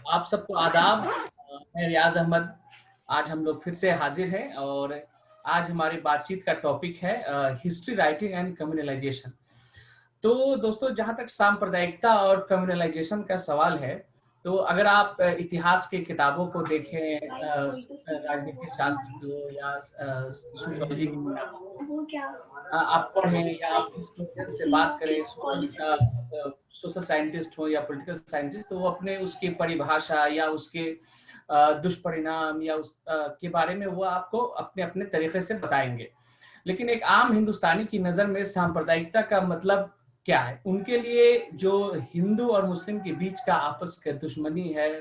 आप सबको आदाब। मैं रियाज अहमद। आज हम लोग फिर से हाजिर हैं और आज हमारी बातचीत का टॉपिक है हिस्ट्री राइटिंग एंड कम्युनलाइजेशन। तो दोस्तों, जहां तक सांप्रदायिकता और कम्युनलाइजेशन का सवाल है, तो अगर आप इतिहास की किताबों को देखें, राजनीतिक शास्त्र को या सोशियोलॉजी की किताबों को आप पढ़ें या आप हिस्टोरियन से बात करें, सोशल साइंटिस्ट हो या पॉलिटिकल साइंटिस्ट, तो वो अपने उसकी परिभाषा या उसके दुष्परिणाम या के बारे में वो आपको अपने अपने तरीके से बताएंगे। लेकिन एक आम हिंदुस्तानी की नजर में सांप्रदायिकता का मतलब क्या है? उनके लिए जो हिंदू और मुस्लिम के बीच का आपस का दुश्मनी है,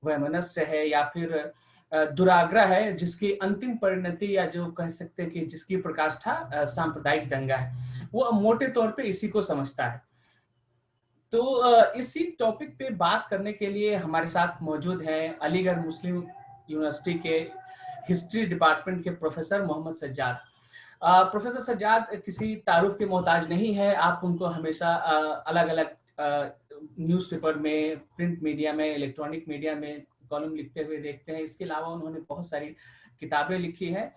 वैमनस्य है, या फिर दुराग्रह है, जिसकी अंतिम परिणति या जो कह सकते हैं कि जिसकी प्रकाष्ठा सांप्रदायिक दंगा है, वो मोटे तौर पे इसी को समझता है। तो इसी टॉपिक पे बात करने के लिए हमारे साथ मौजूद हैं अलीगढ़ मुस्लिम यूनिवर्सिटी के हिस्ट्री डिपार्टमेंट के प्रोफेसर मोहम्मद सज्जाद। प्रोफेसर सज्जाद किसी तारुफ के मोहताज नहीं है। आप उनको हमेशा अलग अलग न्यूज़पेपर में, प्रिंट मीडिया में, इलेक्ट्रॉनिक मीडिया में कॉलम लिखते हुए देखते हैं। इसके अलावा उन्होंने बहुत सारी किताबें लिखी हैं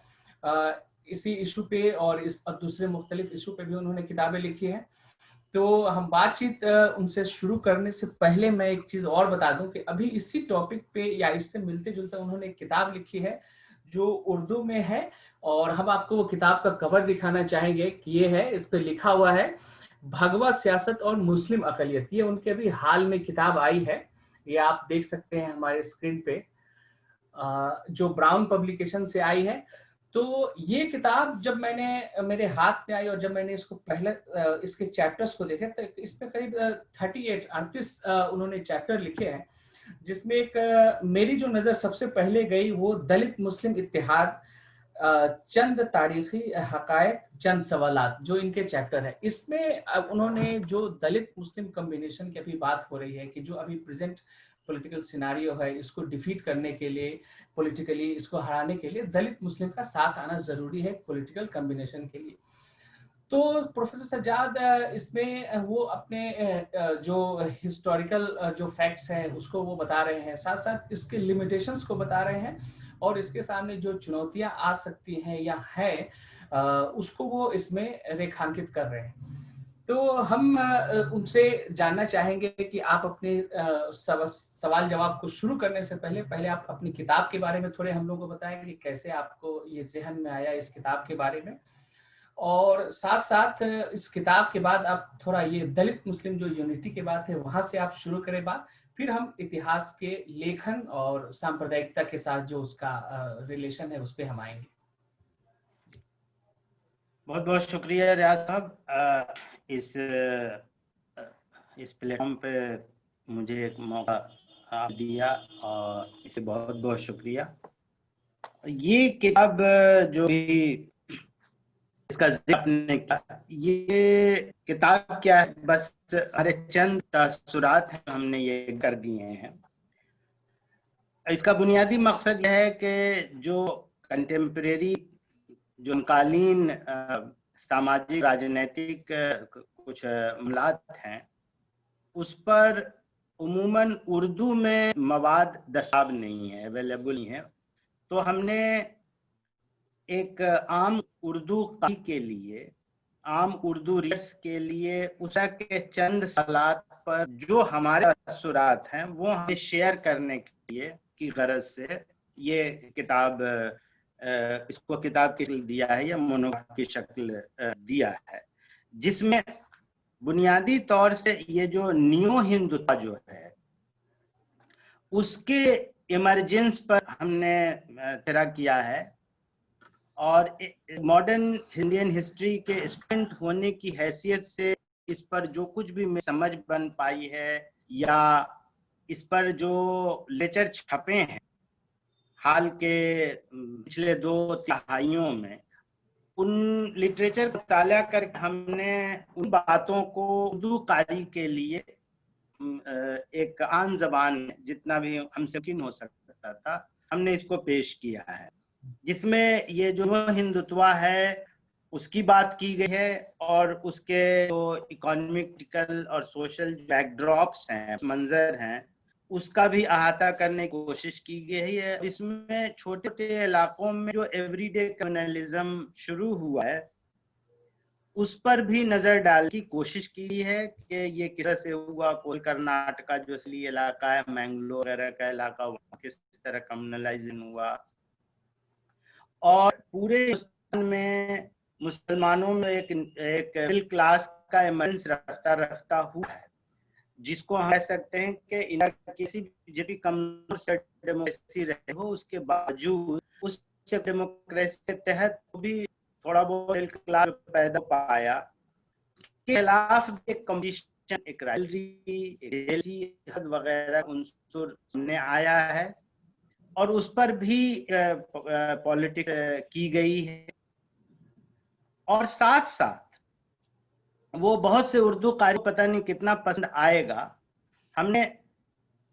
इसी इशू पे, और इस दूसरे मुख्तलिफ इशू पे भी उन्होंने किताबें लिखी हैं। तो हम बातचीत उनसे शुरू करने से पहले मैं एक चीज और बता दूं कि अभी इसी टॉपिक पे या इससे मिलते जुलते उन्होंने एक किताब लिखी है जो उर्दू में है, और हम आपको वो किताब का कवर दिखाना चाहेंगे कि ये है, इस पे लिखा हुआ है भगवा सियासत और मुस्लिम अकलियत। ये उनके अभी हाल में किताब आई है, ये आप देख सकते हैं हमारे स्क्रीन पे, जो ब्राउन पब्लिकेशन से आई है। तो ये किताब जब मैंने मेरे हाथ में आई और जब मैंने इसको पहले इसके चैप्टर्स को देखे, तो इसमें करीब 38 उन्होंने चैप्टर लिखे हैं, जिसमें एक मेरी जो नजर सबसे पहले गई वो दलित मुस्लिम इत्तेहाद, चंद तारीखी हकायक, चंद सवालात, जो इनके चैप्टर है। इसमें उन्होंने जो दलित मुस्लिम कॉम्बिनेशन की अभी बात हो रही है कि जो अभी प्रेजेंट पॉलिटिकल सिनारियो है, इसको डिफीट करने के लिए, पॉलिटिकली इसको हराने के लिए दलित मुस्लिम का साथ आना जरूरी है पॉलिटिकल कॉम्बिनेशन के लिए। तो प्रोफेसर सज्जाद इसमें वो अपने जो हिस्टोरिकल जो फैक्ट्स हैं उसको वो बता रहे हैं, साथ साथ इसके लिमिटेशंस को बता रहे हैं, और इसके सामने जो चुनौतियां आ सकती हैं या है उसको वो इसमें रेखांकित कर रहे हैं। तो हम उनसे जानना चाहेंगे कि आप अपने सवाल जवाब को शुरू करने से पहले पहले आप अपनी किताब के बारे में थोड़े हम लोग को बताएं कि कैसे आपको ये जहन में आया इस किताब के बारे में, और साथ साथ इस किताब के बाद आप थोड़ा ये दलित मुस्लिम जो यूनिटी की बात है वहां से आप शुरू करें बात, फिर हम इतिहास के लेखन और सांप्रदायिकता के साथ जो उसका रिलेशन है उस पर हम आएंगे। बहुत बहुत शुक्रिया रियाज साहब, इस प्लेटफॉर्म पे मुझे एक मौका आप दिया और इसे बहुत बहुत शुक्रिया। ये किताब जो भी इसका जिक्र आपने किया, ये किताब क्या है, बस हमारे चंद तासुरात हैं हमने ये कर दिए हैं। इसका बुनियादी मकसद यह है कि जो कंटेम्प्रेरी, जो समकालीन सामाजिक राजनीतिक कुछ मामलात हैं, उस पर उमूमन उर्दू में मवाद दस्ताब नहीं है, अवेलेबल नहीं है। तो हमने एक आम उर्दू कारी के लिए, आम उर्दू रीडर्स के लिए उस के चंद सवालात पर जो हमारे असुरात हैं वो हमें शेयर करने के लिए की गरज से ये किताब, इसको किताब की शक्ल दिया है या मोनोग्राफ की शक्ल दिया है, जिसमें बुनियादी तौर से ये जो नियो हिंदुत्व जो है उसके इमरजेंस पर हमने तेरा किया है, और मॉडर्न इंडियन हिस्ट्री के स्टूडेंट होने की हैसियत से इस पर जो कुछ भी समझ बन पाई है या इस पर जो लेक्चर छपे हैं हाल के पिछले 2 तिहाइयों में, उन लिटरेचर को ताला करके हमने उन बातों को उर्दू कारी के लिए एक आम जबान में जितना भी हमसे मुमकिन हो सकता था हमने इसको पेश किया है, जिसमें ये जो हिंदुत्व है उसकी बात की गई है और उसके जो इकोनॉमिकल और सोशल बैकड्रॉप्स हैं, मंजर हैं, उसका भी अहाता करने की कोशिश की गई है। इसमें छोटे छोटे इलाकों में जो एवरीडे कम्युनलिज्म शुरू हुआ है उस पर भी नजर डालने की कोशिश की है कि ये किस तरह से हुआ। कोल कर्नाटका जो असली इलाका है, मैंगलोर वगैरह का इलाका, वहाँ किस तरह कम्युनलाइजेशन हुआ। और पूरे हिंदुस्तान में मुसलमानों में एक मिडिल क्लास का इमर्जेंस रफ्ता रफ्ता हुआ है, जिसको हम कह सकते हैं कि इंडिया किसी भी कमजोर से डेमोक्रेसी रहे हो, उसके बावजूद उस डेमोक्रेसी के तहत भी थोड़ा बहुत मिडिल क्लास पैदा पाया। के खिलाफ एक कंपटीशन, एक राइवलरी वगैरह उनसुर सामने आया है और उस पर भी पॉलिटिक्स की गई है। और साथ साथ वो बहुत से उर्दू कारी पता नहीं कितना पसंद आएगा, हमने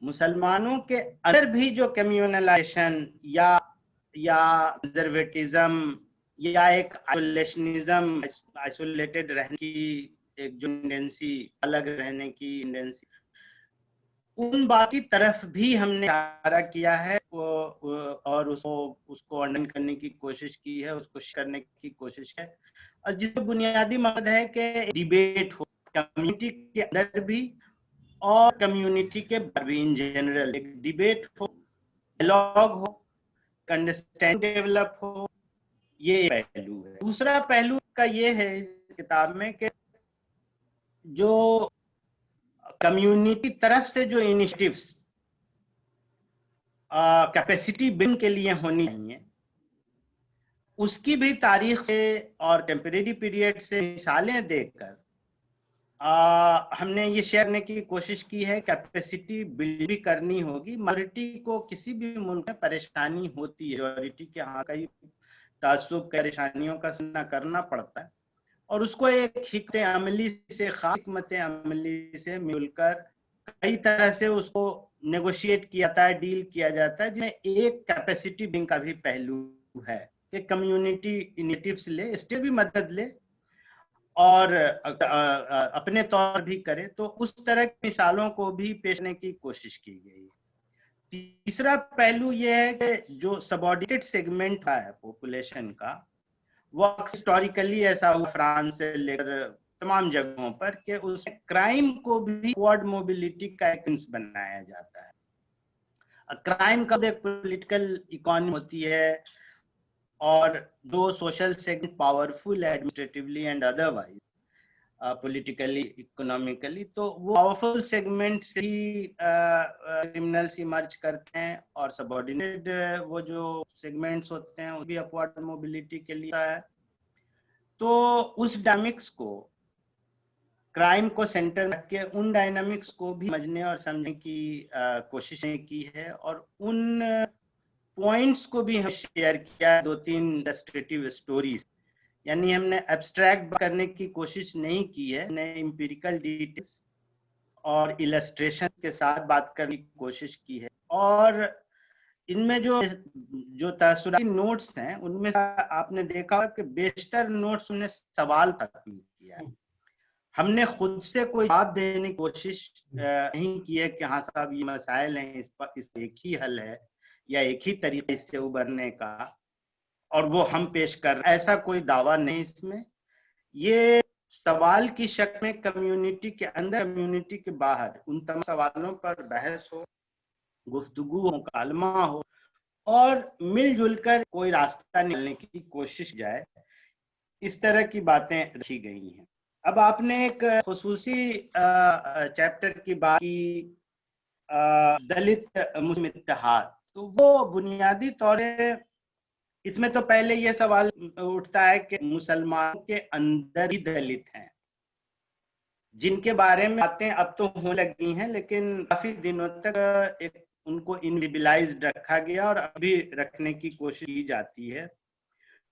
मुसलमानों के अंदर भी जो कम्युनलाइजेशन या कंजर्वेटिज्म या एक आइसोलेशनिज्म, आइसोलेटेड रहने की एक जो टेंडेंसी, अलग रहने की टेंडेंसी, उन बाकी तरफ भी हमने इशारा किया है और उसको अंडन करने की कोशिश की है, उसको करने की कोशिश है। और जिसका बुनियादी मकसद है कि डिबेट हो कम्युनिटी के अंदर भी और कम्युनिटी के बाहर भी, इन जनरल एक डिबेट हो, डायलॉग हो, अंडरस्टैंडिंग डेवलप हो। ये पहलू है। दूसरा पहलू का ये है इस किताब में कि जो कम्युनिटी तरफ से जो इनिशिएटिव्स कैपेसिटी बिल्डिंग के लिए होनी चाहिए, उसकी भी तारीख से और टेम्परेरी पीरियड से मिसालें देकर हमने ये शेयर करने की कोशिश की है। कैपेसिटी बिल्ड भी करनी होगी। माइनॉरिटी को किसी भी मुल्क में परेशानी होती है, मेजॉरिटी के यहाँ कई तासुब परेशानियों का सामना करना पड़ता है और उसको एक हिकमत अमली से, खास हिकमत अमली से मिलकर कई तरह से उसको नेगोशिएट किया जाता है, डील किया जाता है, जिसमें एक कैपेसिटी बिल्डिंग का भी पहलू है कि कम्युनिटी इनिशिएटिव्स ले, स्टेट भी मदद ले और अपने तौर भी करे। तो उस तरह की मिसालों को भी पेश करने की कोशिश की गई है। तीसरा पहलू यह है कि जो सबऑर्डिनेटेड सेगमेंट है पॉपुलेशन का, वो हिस्टोरिकली ऐसा हुआ फ्रांस से लेकर तमाम जगहों पर कि उस क्राइम को भी फॉरवर्ड मोबिलिटी का एक मींस बनाया जाता है। क्राइम का एक पॉलिटिकल इकोनॉमी होती है और जो सोशल सेगमेंट पावरफुल है administratively and otherwise, politically, economically, तो वो पावरफुल सेगमेंट से ही क्रिमिनल्स इमर्ज करते हैं और सबऑर्डिनेटेड वो जो सेगमेंट्स होते हैं वो भी अपवर्ड मोबिलिटी के लिए है। तो उस डायनामिक्स को, क्राइम को सेंटर रख के उन डायनामिक्स को भी समझने और समझने की कोशिशें की है और उन पॉइंट्स को भी हम शेयर किया, 2-3 इलस्ट्रेटिव स्टोरीज। यानी हमने एब्स्ट्रैक्ट करने की कोशिश नहीं की है, हमने एम्पिरिकल डिटेल्स और इलस्ट्रेशन के साथ बात करने की कोशिश की है। और इनमें जो तासुराती नोट्स हैं उनमें आपने देखा कि बेशतर नोट्स उन्हें सवाल तक नहीं किया है। हमने खुद से कोई जवाब देने की कोशिश नहीं की है कि हाँ साहब ये मसाइल हैं, इस पर इस एक ही हल है या एक ही तरीके से उबरने का और वो हम पेश कर रहे हैं, ऐसा कोई दावा नहीं इसमें। ये सवाल की शक्ल में कम्युनिटी के अंदर, कम्युनिटी के बाहर उन तमाम सवालों पर बहस हो, गुफ्तगू हो, मुकालमा हो और मिलजुल कर कोई रास्ता निकालने की कोशिश जाए, इस तरह की बातें रखी गई हैं। अब आपने एक खुसूसी चैप्टर की बात की, दलित मुस्लिम इत्तेहाद, तो वो बुनियादी तौर पे इसमें तो पहले ये सवाल उठता है कि मुसलमानों के अंदर ही दलित हैं, जिनके बारे में बातें अब तो होने लगी हैं, लेकिन काफी दिनों तक एक उनको इनविजिलाइज्ड रखा गया और अभी रखने की कोशिश की जाती है।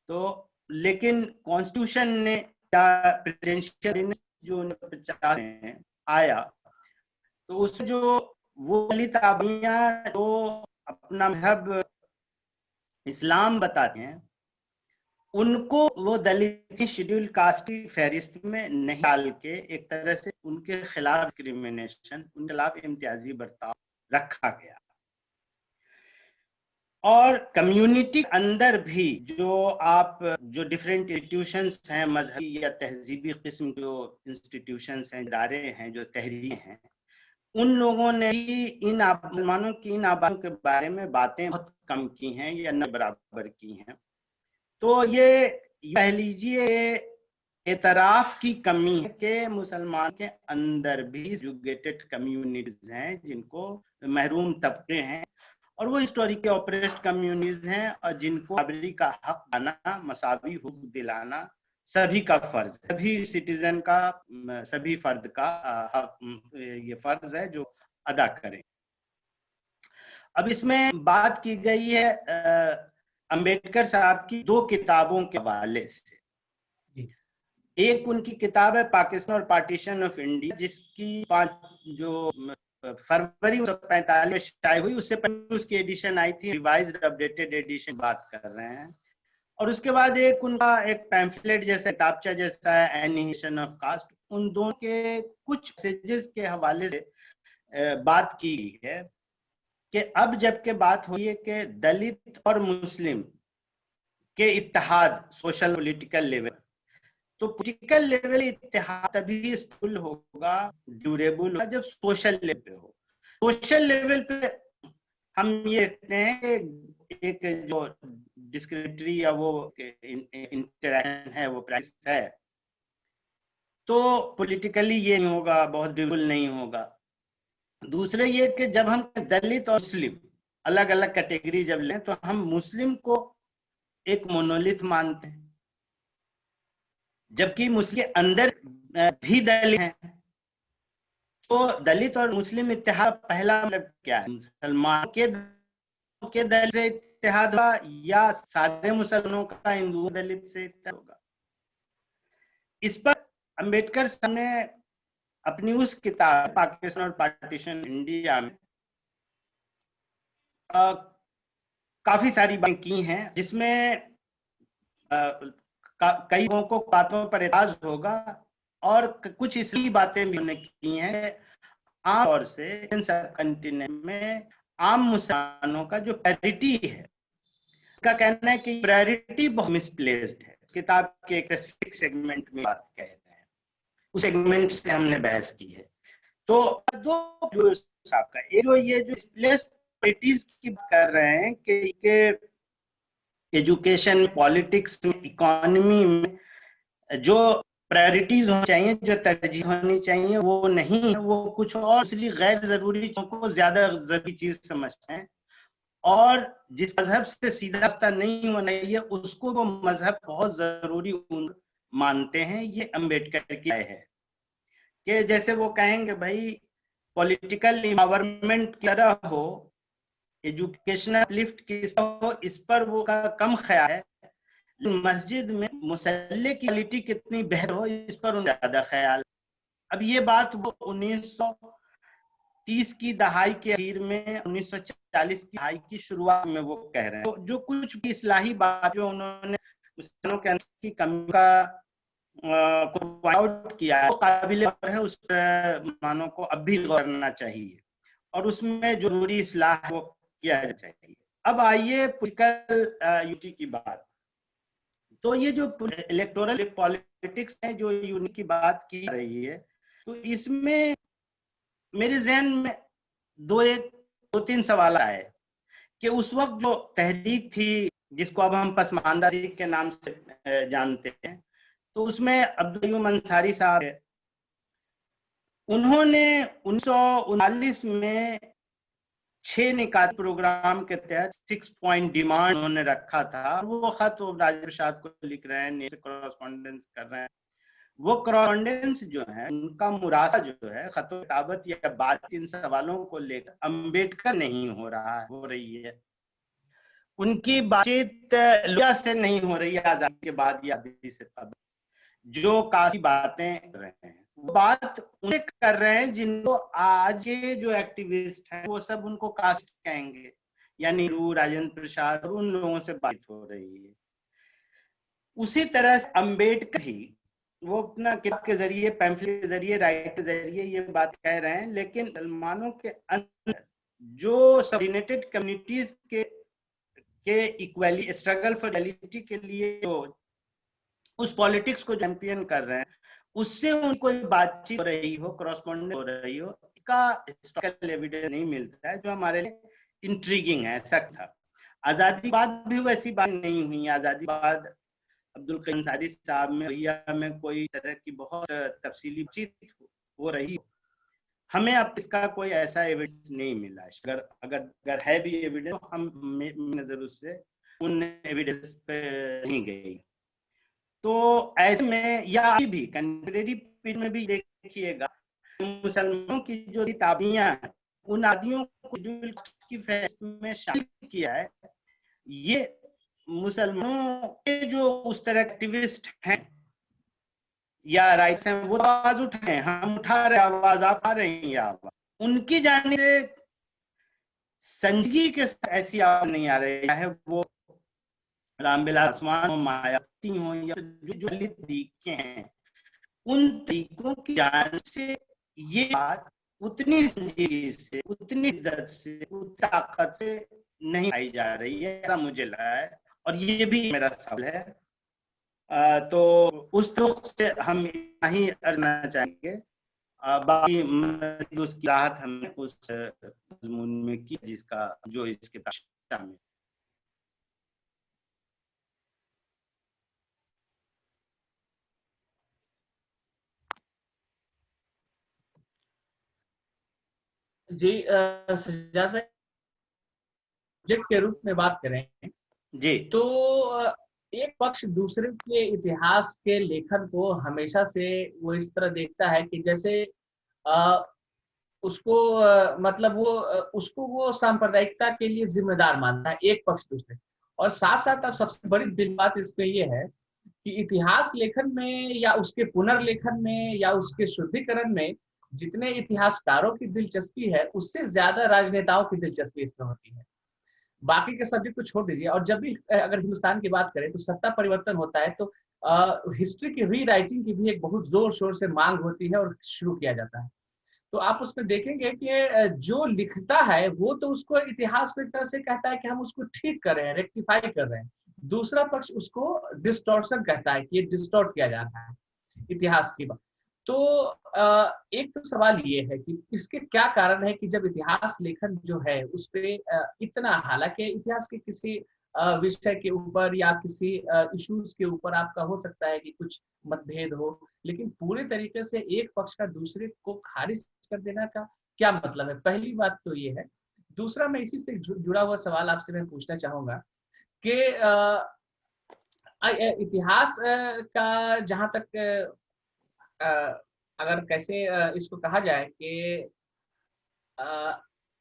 तो लेकिन कॉन्स्टिट्यूशन ने या प्रेसिडेंशियल जो 1950 में आया, तो उसमें जो वो दलित आबादियां जो अपना मजहब इस्लाम बताते हैं, उनको वो दलित शेड्यूल कास्ट की फहरिस्त में नहीं डाल के एक तरह से उनके खिलाफ डिस्क्रिमिनेशन, उनके खिलाफ इम्तियाजी बर्ताव रखा गया। और कम्युनिटी के अंदर भी जो डिफरेंट इंस्टीट्यूशंस हैं, मजहबी या तहजीबी किस्म जो इंस्टीट्यूशंस हैं, इदारे हैं, जो तहरीरें हैं, उन लोगों ने भी इन मुसलमानों की इन आबादियों के बारे में बातें बहुत कम की हैं या न बराबर की हैं। तो ये कह लीजिए एतराफ की कमी है कि मुसलमान के अंदर भी एजुकेटेड कम्युनिटीज हैं, जिनको महरूम तबके हैं, और वो हिस्टोरिक ऑपरेस्ट कम्युनिटीज हैं, और जिनको बराबरी का हक पाना, मसावी हुकूक दिलाना सभी का फर्ज, सभी सिटीजन का, सभी फर्द का हक, ये फर्ज है जो अदा करें। अब इसमें बात की गई है अंबेडकर साहब की 2 किताबों के हवाले से। एक उनकी किताब है पाकिस्तान और पार्टीशन ऑफ इंडिया, जिसकी जो फरवरी 1945 में शाये हुई, उससे पहले उसकी एडिशन आई थी, रिवाइज्ड अपडेटेड एडिशन बात कर रहे हैं। और उसके बाद एक उनका एक पैम्फलेट जैसा, किताबचा जैसा है, एनिहिलेशन ऑफ कास्ट। उन दोनों के कुछ मैसेजेस के हवाले से बात की है कि अब जबकि बात हुई है कि दलित और मुस्लिम के इत्तेहाद सोशल पॉलिटिकल लेवल, तो पॉलिटिकल लेवल इत्तेहाद तभी स्टेबल होगा, ड्यूरेबल होगा, जब सोशल लेवल पे हो। सोशल लेवल पे हम ये देखते हैं कि एक जो डिस्क्रिमिनेटरी या वो इंटरैक्शन है, वो प्रैक्टिस है, तो पॉलिटिकली ये नहीं होगा, बहुत ड्यूरेबल नहीं होगा। दूसरे ये कि जब हम दलित और मुस्लिम अलग अलग कैटेगरी जब लें, तो हम मुस्लिम को एक मोनोलिथ मानते हैं, जबकि मुस्लिम के अंदर भी दलित हैं। तो दलित और मुस्लिम इत्तेहाद पहला मतलब क्या है? मुसलमान के दलित से इत्तेहाद होगा या सारे मुसलमानों का हिंदू दलित से इत्तेहाद होगा? इस पर अंबेडकर साहब ने अपनी उस किताब पाकिस्तान और पार्टीशन इंडिया में काफी सारी बातें की हैं, जिसमें कई लोगों को बातों पर एतराज होगा, और कुछ इसलिए बातें भी उन्होंने की हैं। आम तौर से सब कंटिनेंट में आम मुसलमानों का जो प्रायोरिटी है, का कहना है कि प्रायोरिटी बहुत मिसप्लेस्ड है। किताब के एक स्पेसिफिक सेगमेंट में बात कह रहे हैं, उस सेगमेंट से हमने बहस की है। तो दो साहब का ये जो मिसप्लेस्ड प्रायोरिटीज की बात कर रहे हैं कि एजुकेशन में, पॉलिटिक्स में, इकोनॉमी में जो प्रायोरिटीज होनी चाहिए, जो तरजीह होनी चाहिए, वो नहीं है, वो कुछ और इसलिए गैर जरूरी चीजों को ज्यादा जरूरी चीज समझते हैं, और जिस मजहब से सीधा रास्ता नहीं होना चाहिए उसको वो मजहब बहुत जरूरी मानते हैं। ये अंबेडकर की राय है कि जैसे वो कहेंगे भाई पॉलिटिकल एम्पावरमेंट की तरह हो, एजुकेशनल लिफ्ट की हो, इस पर वो का कम ख्याल है। मस्जिद में मुसल्ले की क्वालिटी कितनी बेहतर हो, इस पर ज्यादा ख्याल। अब ये बात वो 1930 की दहाई के आखिर में, 1940 की दहाई की शुरुआत में वो कह रहे हैं। तो जो कुछ भी इस्लाही बात जो उन्होंने मुसलमानों के अंदर की कमी का को पॉइंट आउट किया, वो काबिल गौर है, उस पर मुसलमानों को अब भी गौर करना चाहिए, और उसमें जरूरी इस्लाह वो किया चाहिए। अब आइए पॉलिटिकल यूनिटी की बात। तो ये जो इलेक्टोरल पॉलिटिक्स है, जो यूनिटी की बात की रही है, तो इसमें मेरे जहन में दो तीन सवाल आए कि उस वक्त जो तहरीक थी, जिसको अब हम पसमानदा तहरीक के नाम से जानते हैं, तो उसमें अब्दुल कयूम अंसारी साहब, उन्होंने 1939 में 6 निकात प्रोग्राम के तहत 6 पॉइंट डिमांड उन्होंने रखा था। वो खत वो राजेंद्र प्रसाद को लिख रहे हैं, कॉरेस्पॉन्डेंस कर रहे हैं। वो कॉरेस्पॉन्डेंस जो है, उनका मुरासा जो है, खतो किताबत या बात, इन सवालों को लेकर अंबेडकर नहीं हो रही है। उनकी बातचीत लोहिया से नहीं हो रही है, आजादी के बाद या आजादी से कबल, जो काफी बातें कर रहे हैं, वो बात उन्हें कर रहे हैं जिनको आज के जो एक्टिविस्ट हैं वो सब उनको कास्ट कहेंगे, यानी नेहरू, राजेंद्र प्रसाद और उन लोगों से बात हो रही है। उसी तरह से अंबेडकर ही वो अपना किताब के जरिए, पैम्फलेट के जरिए, राइट के जरिए ये बात कह रहे हैं, लेकिन मुसलमानों के अंदर जो सबऑर्डिनेटेड कम्युनिटीज के इक्वालिटी, स्ट्रगल फॉर इक्वालिटी के लिए जो उस पॉलिटिक्स को चैंपियन कर रहे हैं, उससे उनको बातचीत हो रही हो, करस्पॉन्डेंस हो रही हो, इसका हिस्टोरिकल एविडेंस नहीं मिलता है, जो हमारे लिए इंट्रीगिंग है। ऐसा था। आजादी बाद भी वैसी बात नहीं हुई। आजादी बाद अब्दुल करीम अंसारी साहब में भैया में कोई तरह की बहुत तफसीली बातचीत हो रही, हमें अब इसका कोई ऐसा एविडेंस नहीं मिला। अगर अगर अगर है भी एविडेंस, तो हम नजर उससे उन एविडेंस पे नहीं गई। तो ऐसे में या अभी भी कंटेम्परेरी पीरियड में भी देखिएगा, मुसलमानों की जो ताबियां हैं, उन आदियों को की फहरिस्त में शामिल किया है। ये मुसलमानों के जो उस तरह एक्टिविस्ट हैं या राइट्स हैं, वो आवाज उठाए, हम उठा रहे आवाज, आप आ रही हैं आवाज, उनकी जाने से संजगी के ऐसी आवाज नहीं आ रही है। वो रामविलास पासवान हो, मायावती हो, या जो तरीके हैं, उन तरीकों की जान से ये बात उतनी संजीदगी से, उतनी शिद्दत से, उतनी ताकत से नहीं आई जा रही है, ऐसा मुझे लगा है। और ये भी मेरा सवाल है। तो उस तरह से हम नहीं करना चाहेंगे। बाकी उसकी राहत हमने उस मजमून में की जिसका जो इस किताब शामिल। जी सज्जाद भाई, सब्जेक्ट के रूप में बात करें जी तो एक पक्ष दूसरे के इतिहास के लेखन को हमेशा से वो इस तरह देखता है कि जैसे अ, उसको मतलब वो उसको वो सांप्रदायिकता के लिए जिम्मेदार मानता है, एक पक्ष दूसरे। और साथ साथ अब सबसे बड़ी दिल बात इसमें ये है कि इतिहास लेखन में या उसके पुनर्लेखन में या उसके शुद्धिकरण में जितने इतिहासकारों की दिलचस्पी है, उससे ज्यादा राजनेताओं की दिलचस्पी इसमें होती है। बाकी के सब्जेक्ट को छोड़ दीजिए। और जब भी अगर हिंदुस्तान की बात करें तो सत्ता परिवर्तन होता है तो हिस्ट्री की रीराइटिंग की भी एक बहुत जोर शोर से मांग होती है और शुरू किया जाता है। तो आप उसमें देखेंगे कि जो लिखता है वो तो उसको इतिहास को एक तरह से कहता है कि हम उसको ठीक कर रहे हैं, रेक्टिफाई कर रहे हैं। दूसरा पक्ष उसको डिस्टॉर्शन कहता है कि ये डिस्टॉर्ट किया जा रहा है इतिहास की बात। तो एक तो सवाल ये है कि इसके क्या कारण है कि जब इतिहास लेखन जो है उस पे इतना, हालांकि इतिहास के किसी विषय के ऊपर या किसी इश्यूज के ऊपर आपका हो सकता है कि कुछ मतभेद हो, लेकिन पूरे तरीके से एक पक्ष का दूसरे को खारिज कर देना का क्या मतलब है? पहली बात तो ये है। दूसरा, मैं इसी से जुड़ा हुआ सवाल आपसे मैं पूछना चाहूंगा कि इतिहास का जहां तक अगर कैसे इसको कहा जाए कि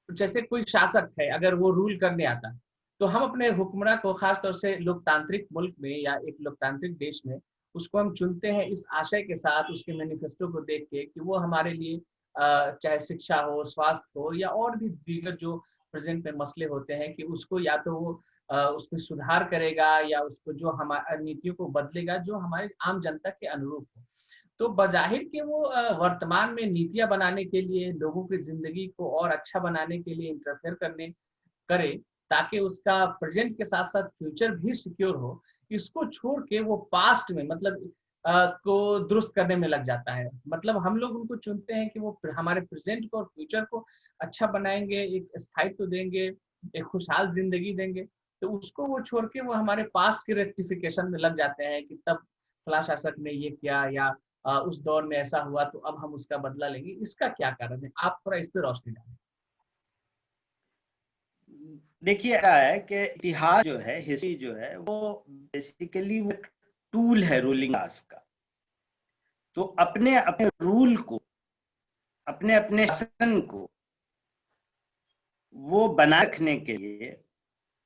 जैसे कोई शासक है, अगर वो रूल करने आता है तो हम अपने हुक्मरान को, खासतौर से लोकतांत्रिक मुल्क में या एक लोकतांत्रिक देश में, उसको हम चुनते हैं इस आशय के साथ, उसके मैनिफेस्टो को देख के कि वो हमारे लिए चाहे शिक्षा हो, स्वास्थ्य हो या और भी दीगर जो प्रेजेंट में मसले होते हैं, कि उसको या तो वो उसमें सुधार करेगा या उसको जो हमारी नीतियों को बदलेगा जो हमारे आम जनता के अनुरूप हो। तो बज़ाहिर के वो वर्तमान में नीतियां बनाने के लिए, लोगों की जिंदगी को और अच्छा बनाने के लिए इंटरफेयर करे, ताकि उसका प्रेजेंट के साथ साथ फ्यूचर भी सिक्योर हो। इसको छोड़ के वो पास्ट में मतलब को दुरुस्त करने में लग जाता है। मतलब हम लोग उनको चुनते हैं कि वो हमारे प्रेजेंट को और फ्यूचर को अच्छा बनाएंगे, एक स्थायित्व देंगे, एक खुशहाल जिंदगी देंगे। तो उसको वो छोड़ के वो हमारे पास्ट के रेक्टिफिकेशन में लग जाते हैं कि तब फला शासक ने ये किया या उस दौर में ऐसा हुआ तो अब हम उसका बदला लेंगे। इसका क्या कारण है? आप थोड़ा इस पे रोशनी डालें। देखिए, ऐसा है कि इतिहास जो है, हिस्ट्री जो है, वो बेसिकली वो टूल है रूलिंग क्लास का। तो अपने अपने रूल को, अपने अपने शासन को वो बना रखने के लिए,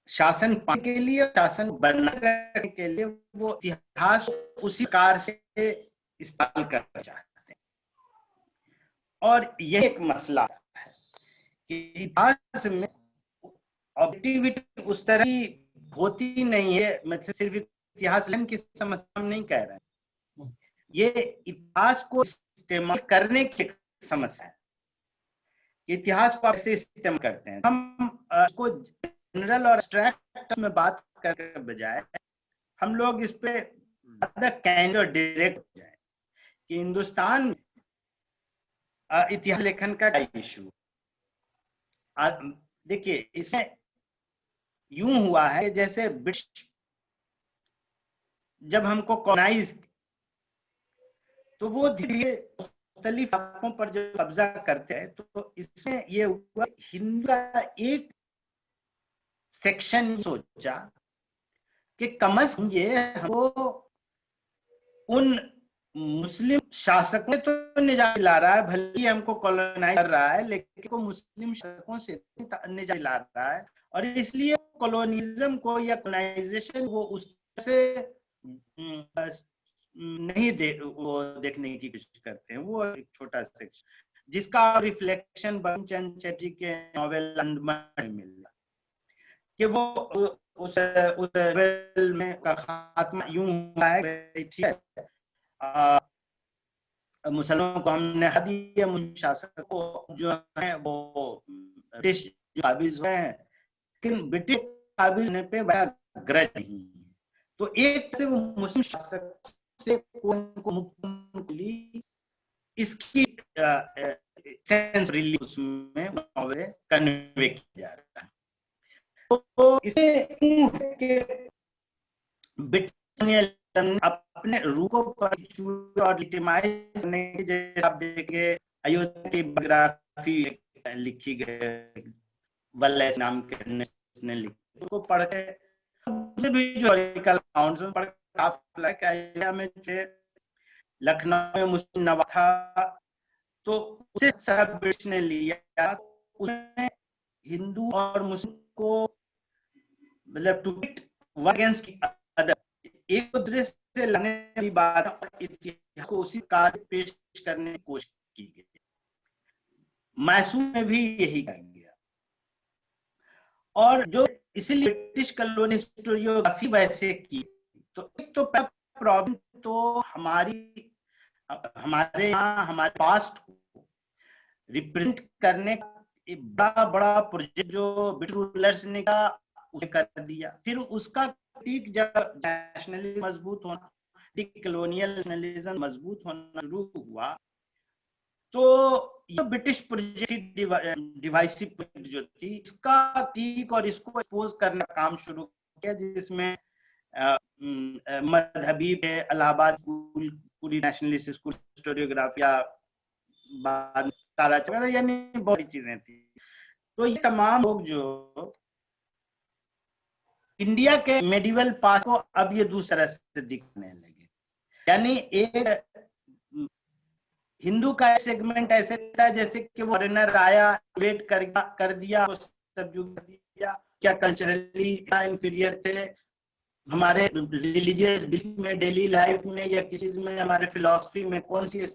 शासन पाने के लिए, शासन बना रखने के लिए वो इतिहास उसी प्रकार से इस्तेमाल करना चाहते हैं। और यह एक मसला है कि इतिहास में ऑब्जेक्टिविटी उस तरह की होती नहीं है। मतलब सिर्फ इतिहास लेखन की समस्या हम नहीं कह रहे हैं, ये इतिहास को इस्तेमाल करने की समस्या है। कि इतिहास को ऐसे इस्तेमाल करते हैं। हम इसको जनरल और एब्स्ट्रैक्ट में बात करने के बजाय हम लोग इस पे ज्यादा कैंडिड और डायरेक्ट हो जाए कि हिंदुस्तान में इतिहास लेखन का इशू। देखिए, इसमें यूं हुआ है जैसे ब्रिटिश जब हमको कॉलोनाइज, तो वो धीरे मुख्तलिफ इलाकों पर जब कब्जा करते हैं, तो इसमें ये हुआ हिंदू का एक सेक्शन सोचा कि कम अज कम ये हमको उन मुस्लिम शासक ने तो निजात दिला रहा है, भले ही हमको कॉलोनाइज कर रहा है, लेकिन को मुस्लिम शासकों से निजात दिला रहा है, और इसलिए कॉलोनिज्म को या कॉलोनाइजेशन वो उस से नहीं वो देखने की कोशिश करते हैं। वो एक छोटा सेक्शन जिसका रिफ्लेक्शन बंकिमचंद्र चटर्जी के नॉवेल अंडमान में मिला कि वो उस नॉवेल में का खात्मा यूं हुआ है, ठीक है, मुसलमानों को हमने हरा दिया, मुस्लिम शासक को जो है वो ब्रिटिश काबिज हुए हैं, लेकिन ब्रिटिश काबिज होने पे बड़ा ग्रज नहीं है। तो एक से वो मुस्लिम शासक से को मुक्त ली, इसकी सेंस रिलीज उसमें नॉवेल कन्वे किया जा रहा है। तो इसे ब्रिटिश अपने रूपों पर और लिटिमाइज करने के, जैसे आप देखेंगे अयोध्या की बायोग्राफी लिखी गई, वल्लैस नाम के ने लिखी, उसको पढ़ के मुझे भी जो हिस्टोरिकल अकाउंट्स में पढ़ के काफी लगा कि अयोध्या में जो लखनऊ में मुस्लिम नवाब था, तो उसे सब ब्रिटिश ने लिया, उसमें हिंदू और मुस्लिम को मतलब टू वर्क अगेंस्ट अदर एक दृश्य से लड़ने की बात और इतिहास को उसी कार्य पेश करने की कोशिश की गई। मैसूर में भी यही किया गया, और जो इसीलिए ब्रिटिश कॉलोनी हिस्टोरियोग्राफी वैसे की। तो एक तो प्रॉब्लम तो हमारे यहाँ हमारे पास्ट को रिप्रेजेंट करने बड़ा बड़ा प्रोजेक्ट जो ब्रिटिश रूलर्स ने का उसे कर दिया। फिर उसका जब नेशनलिज्म मजबूत होना, कॉलोनियल नेशनलिज्म मजबूत होना शुरू हुआ, तो ये ब्रिटिश प्रोजेक्ट डिवाइसिव प्रोजेक्ट जो थी, इसका ठीक और इसको एक्सपोज करने का काम शुरू किया, जिसमें मजहबी इलाहाबाद स्कूल, पूरी नेशनलिस्ट स्कूल हिस्टोरियोग्राफिया, बाद में यानी बहुत सी चीजें थी। तो ये तमाम लोग जो इंडिया के मेडिवल पास्ट को अब ये दूसरा से दिखने लगे, यानी एक हिंदू का सेगमेंट ऐसे था जैसे कि वो फॉरेनर आया, वेट कर दिया, सब्जुग कर दिया, क्या कल्चरली इंफीरियर थे, हमारे रिलीजियस बिलीफ में, डेली लाइफ में या किसी में, हमारे फिलॉसफी में कौन सी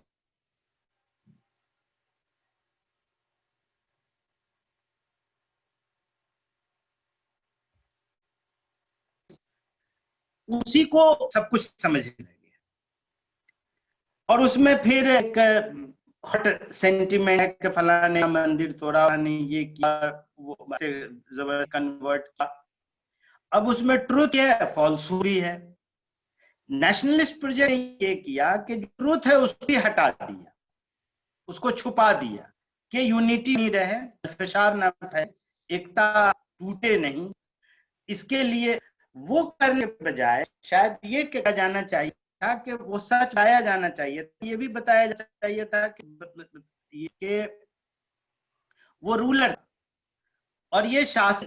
उसी को सब कुछ समझने लगे। और उसमें फिर एक हॉट सेंटिमेंट है कि फलाने मंदिर तोड़ा, नहीं ये किया, वो जबरदस्त कन्वर्ट किया। अब उसमें ट्रूथ है, फॉल्सहुड है। नेशनलिस्ट प्रोजेक्ट ने ये किया कि ट्रूथ है उसको हटा दिया, उसको छुपा दिया कि यूनिटी नहीं रहे, इंफिशार ना फैले, एकता टूटे नहीं। इसके लिए वो करने के बजाय शायद ये कहा जाना चाहिए था कि वो सच बताया जाना चाहिए, ये भी बताया चाहिए था कि वो रूलर और ये शासन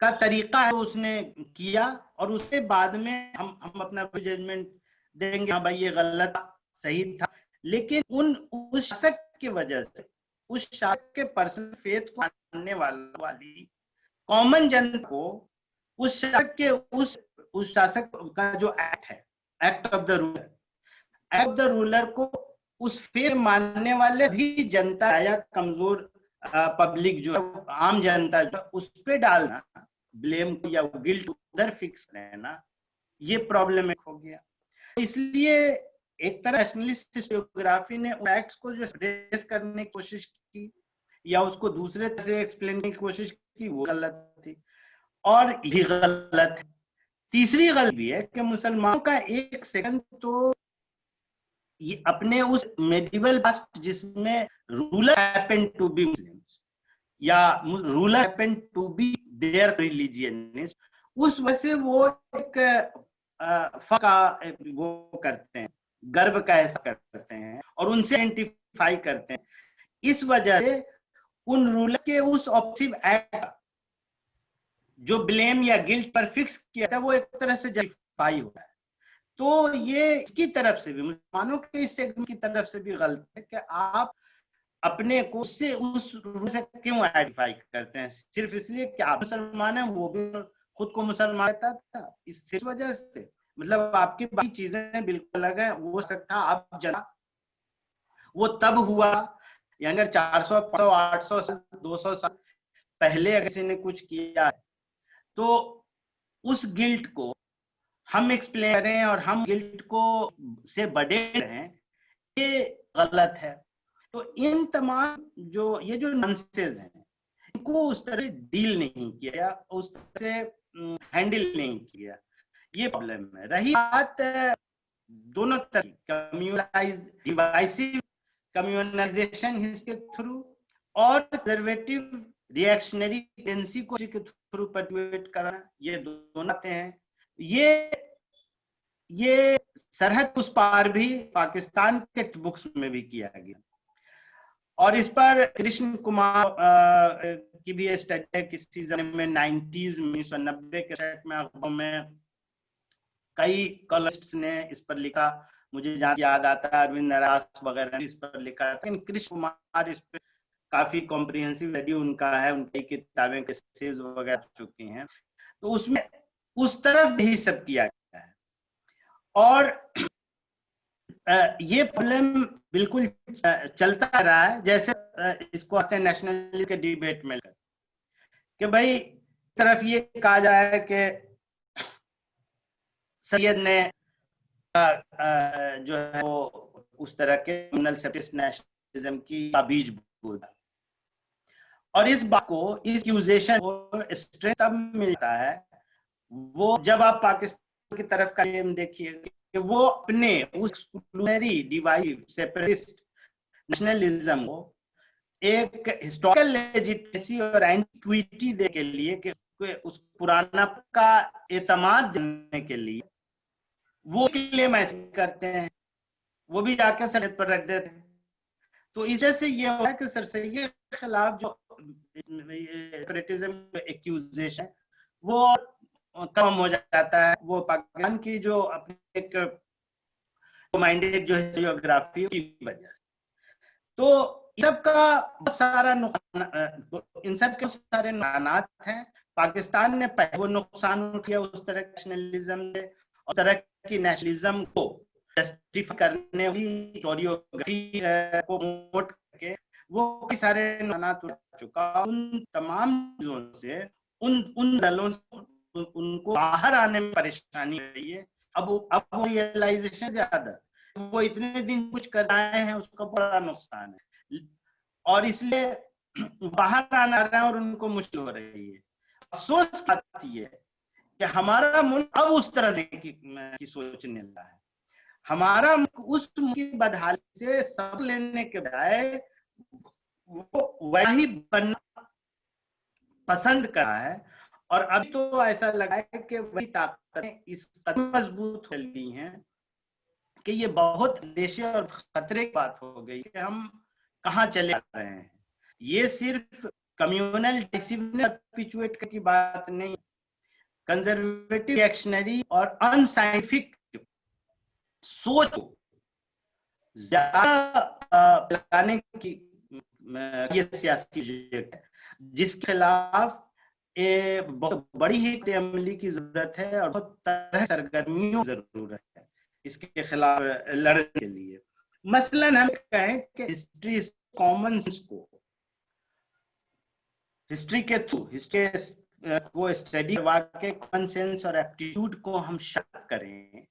का तरीका है उसने किया, और उसके बाद में हम अपना जजमेंट देंगे, हाँ भाई ये गलत था, सही था। लेकिन उस शासक की वजह से, उस शासक के पर्सनल फेथ को मानने वाली कॉमन जनता को उस शासक के उस शासक का जो एक्ट है, एक्ट ऑफ द रूलर को उस फेथ मानने वाले भी जनता या कमजोर पब्लिक जो है, आम जनता जो उस पे डालना ब्लेम को या गिल्ट उधर फिक्स रहना, ये प्रॉब्लम हो गया। इसलिए एक तरह नेशनलिस्ट हिस्टोरियोग्राफी ने फैक्ट्स को जो रेस करने की कोशिश की, या उसको दूसरे तरह से एक्सप्लेन करने की कोशिश की, वो गलत थी। और ये गलत है। तीसरी गलती भी है कि मुसलमानों का एक सेकंड तो ये अपने उस मेडिवल पास्ट जिसमें ruler happened to be Muslims या ruler happened to be their religionist, उस वजह से वो एक वो करते हैं, गर्व का ऐसा करते हैं और उनसे आइडेंटिफाई करते हैं। इस वजह से उन रूलर के उस ऑप्सिव एक्ट जो ब्लेम या गिल्ट पर फिक्स किया था वो एक तरह से जस्टिफाई हुआ है। तो ये इसकी तरफ से भी, मुसलमानों के इस सेगमेंट की तरफ से भी गलत है कि आप अपने को से उस रूल से क्यों आइडेंटिफाई करते हैं, सिर्फ इसलिए कि आप मुसलमान हैं। वो भी खुद को मुसलमान कहता था, इस वजह से मतलब आपकी बाकी चीजें बिल्कुल अलग है। वो सकता आप जना वो तब हुआ, या अगर 400 500 800 200 साल पहले अगर किसी ने कुछ किया है तो उस गिल्ट को हम एक्सप्लेन करें और हम गिल्ट को से बड़े रहें, ये गलत है। तो इन तमाम जो ये जो नॉनसेंस हैं इनको उस तरह डील नहीं किया, उस तरह से हैंडल नहीं किया, ये प्रॉब्लम है। रही बात दोनों तरह कम्युनलाइज डिवाइसिव कम्युनलाइजेशन इसके थ्रू और कंजर्वेटिव रिएक्शनरी टेंडेंसी को के थ्रू पर्टिवेट करना, ये दोनों आते हैं। ये सरहद उस पार भी पाकिस्तान के बुक्स में भी किया गया और इस पर कृष्ण कुमार की भी स्टडी है किसी जमाने में 90s में 1990 के दशक में अखबारों में कई कॉलमिस्ट्स ने इस पर लिखा। मुझे जहाँ याद आता है अरविंद नरास वगैरह ने इस पर लिखा, लेकिन कृष्ण कुमार इस पर काफी कॉम्प्रिहेंसिव स्टडी उनका है, उनकी किताबें केसेस वगैरह चुकी हैं, तो उसमें उस तरफ भी सब किया गया है। और ये प्रॉब्लम बिल्कुल चलता रहा है, जैसे इसको आते हैं नेशनल के डिबेट में कि भाई तरफ ये कहा जाए कि सैयद ने जो है वो उस तरह के कम्युनल सेपरेटिस्ट नेशनलिज्म की बीज बोला, और इस बात को, इस एक्यूजेशन को स्ट्रेंथ तब मिलता है वो जब आप पाकिस्तान की तरफ का एम देखिए कि वो अपने उस एक्सक्लूजनरी डिवाइड सेपरेटिस्ट नेशनलिज्म को एक हिस्टोरिकल लेजिटिमेसी और एंटिक्विटी दे के लिए कि उस पुराना का एतमाद देने के लिए वो क्लेम ऐसे करते हैं, वो भी जाके सरहद पर रख देते हैं। तो इस वजह से ये हुआ है कि सर सैयद के खिलाफ जो सेपरेटिज्म एक्यूजेशन वो कम हो जाता है। वो पाकिस्तान की जो अपने एक माइंडेड जो जियोग्राफी की वजह से, तो इन सब का बहुत सारा नुकसान, इन सब के सारे नुकसान हैं। पाकिस्तान ने पहले वो नुकसान उठाया उस तरह के नेशनलिज्म से, और तरह की नेशनलिज्म को जस्टिफाई करने वाली हिस्टोरियोग्राफी को प्रमोट करके वो कई सारे नुकसान उठा चुका। उन तमाम चीजों से उन दलों से उनको बाहर आने में परेशानी हो रही है। अब वो रियलाइजेशन ज्यादा, वो इतने दिन कुछ कर रहे हैं उसका बड़ा नुकसान है, और इसलिए बाहर आना रहा है और उनको मुश्किल हो रही है। अफसोस आती है कि हमारा मुल्क अब उस तरह की सोचने लगा है। हमारा उस की बदहाली से सब लेने के बजाय वो वही बनना पसंद करा है, और अभी तो ऐसा लगा है कि वही ताकतें इस मजबूत हो गई हैं कि ये बहुत अंदेशे और खतरे की बात हो गई कि हम कहाँ चले जा रहे हैं। ये सिर्फ कम्युनल परपिचुएट की बात नहीं, कंजर्वेटिव रिएक्शनरी और अनसाइंटिफिक सोच को ज्यादा लगाने की ये सियासी प्रोजेक्ट है जिसके खिलाफ बहुत बड़ी ही अमली की जरूरत है और बहुत तरह सरगर्मियों की जरूरत है इसके खिलाफ लड़ने के लिए। मसलन हम कहें कि हिस्ट्री कॉमन सेंस को, हिस्ट्री के थ्रू हिस्ट्री को स्टडी करवा के कॉमन सेंस और एप्टीट्यूड को हम शार्प करें,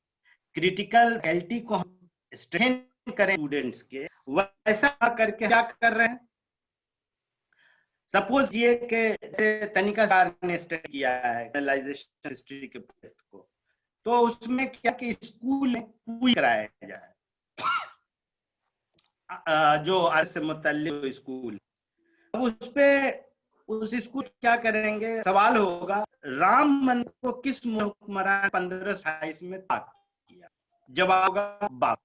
क्रिटिकल फैकल्टी को हम स्ट्रेन करें स्टूडेंट्स के, वैसा करके क्या कर रहे हैं, सपोज ये कि तनिका सर ने स्टडी किया है एनालाइजेशन हिस्ट्री के को, तो उसमें क्या कि स्कूल में पूरी कराया जाए, जो अर्थ से मुतल्लिक स्कूल, अब उस स्कूल क्या करेंगे, सवाल होगा राम मंदिर को किस हुक्मरान 1528 में ताक किया, जवाब होगा बाबर।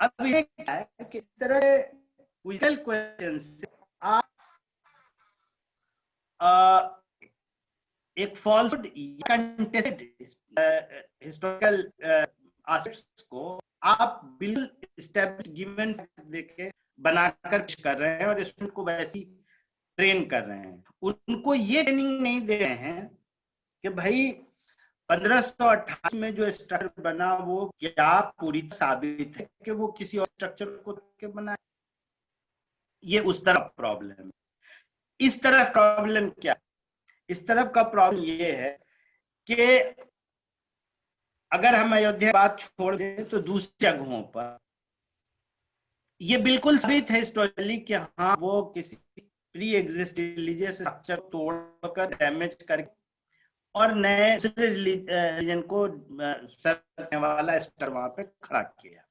अब ये क्या है कि इस तरह क्विज़िकल क्वेश्चन से आप एक फॉल्सहुड कंटेस्टेड हिस्टोरिकल एस्पेक्ट्स को आप बिल्कुल स्टेब्लिश गिवन देके बनाकर पेश कर रहे हैं और स्टूडेंट को वैसी ट्रेन कर रहे हैं। उनको ये ट्रेनिंग नहीं दे रहे हैं कि भाई 1528 में जो स्ट्रक्चर बना वो क्या पूरी साबित है कि वो किसी और स्ट्रक्चर को के बना। ये उस तरफ प्रॉब्लम है। इस तरफ प्रॉब्लम क्या, इस तरफ का प्रॉब्लम ये है कि अगर हम अयोध्या बात छोड़ दें तो दूसरी जगहों पर ये बिल्कुल साबित है हिस्टोरिकली कि हाँ वो किसी प्री एग्जिस्टिंग रिलीजियस स्ट्रक्चर तोड़कर डैमेज करके और नए रिलीजन को सर्व करने वाला स्टर वहां पे खड़ा किया।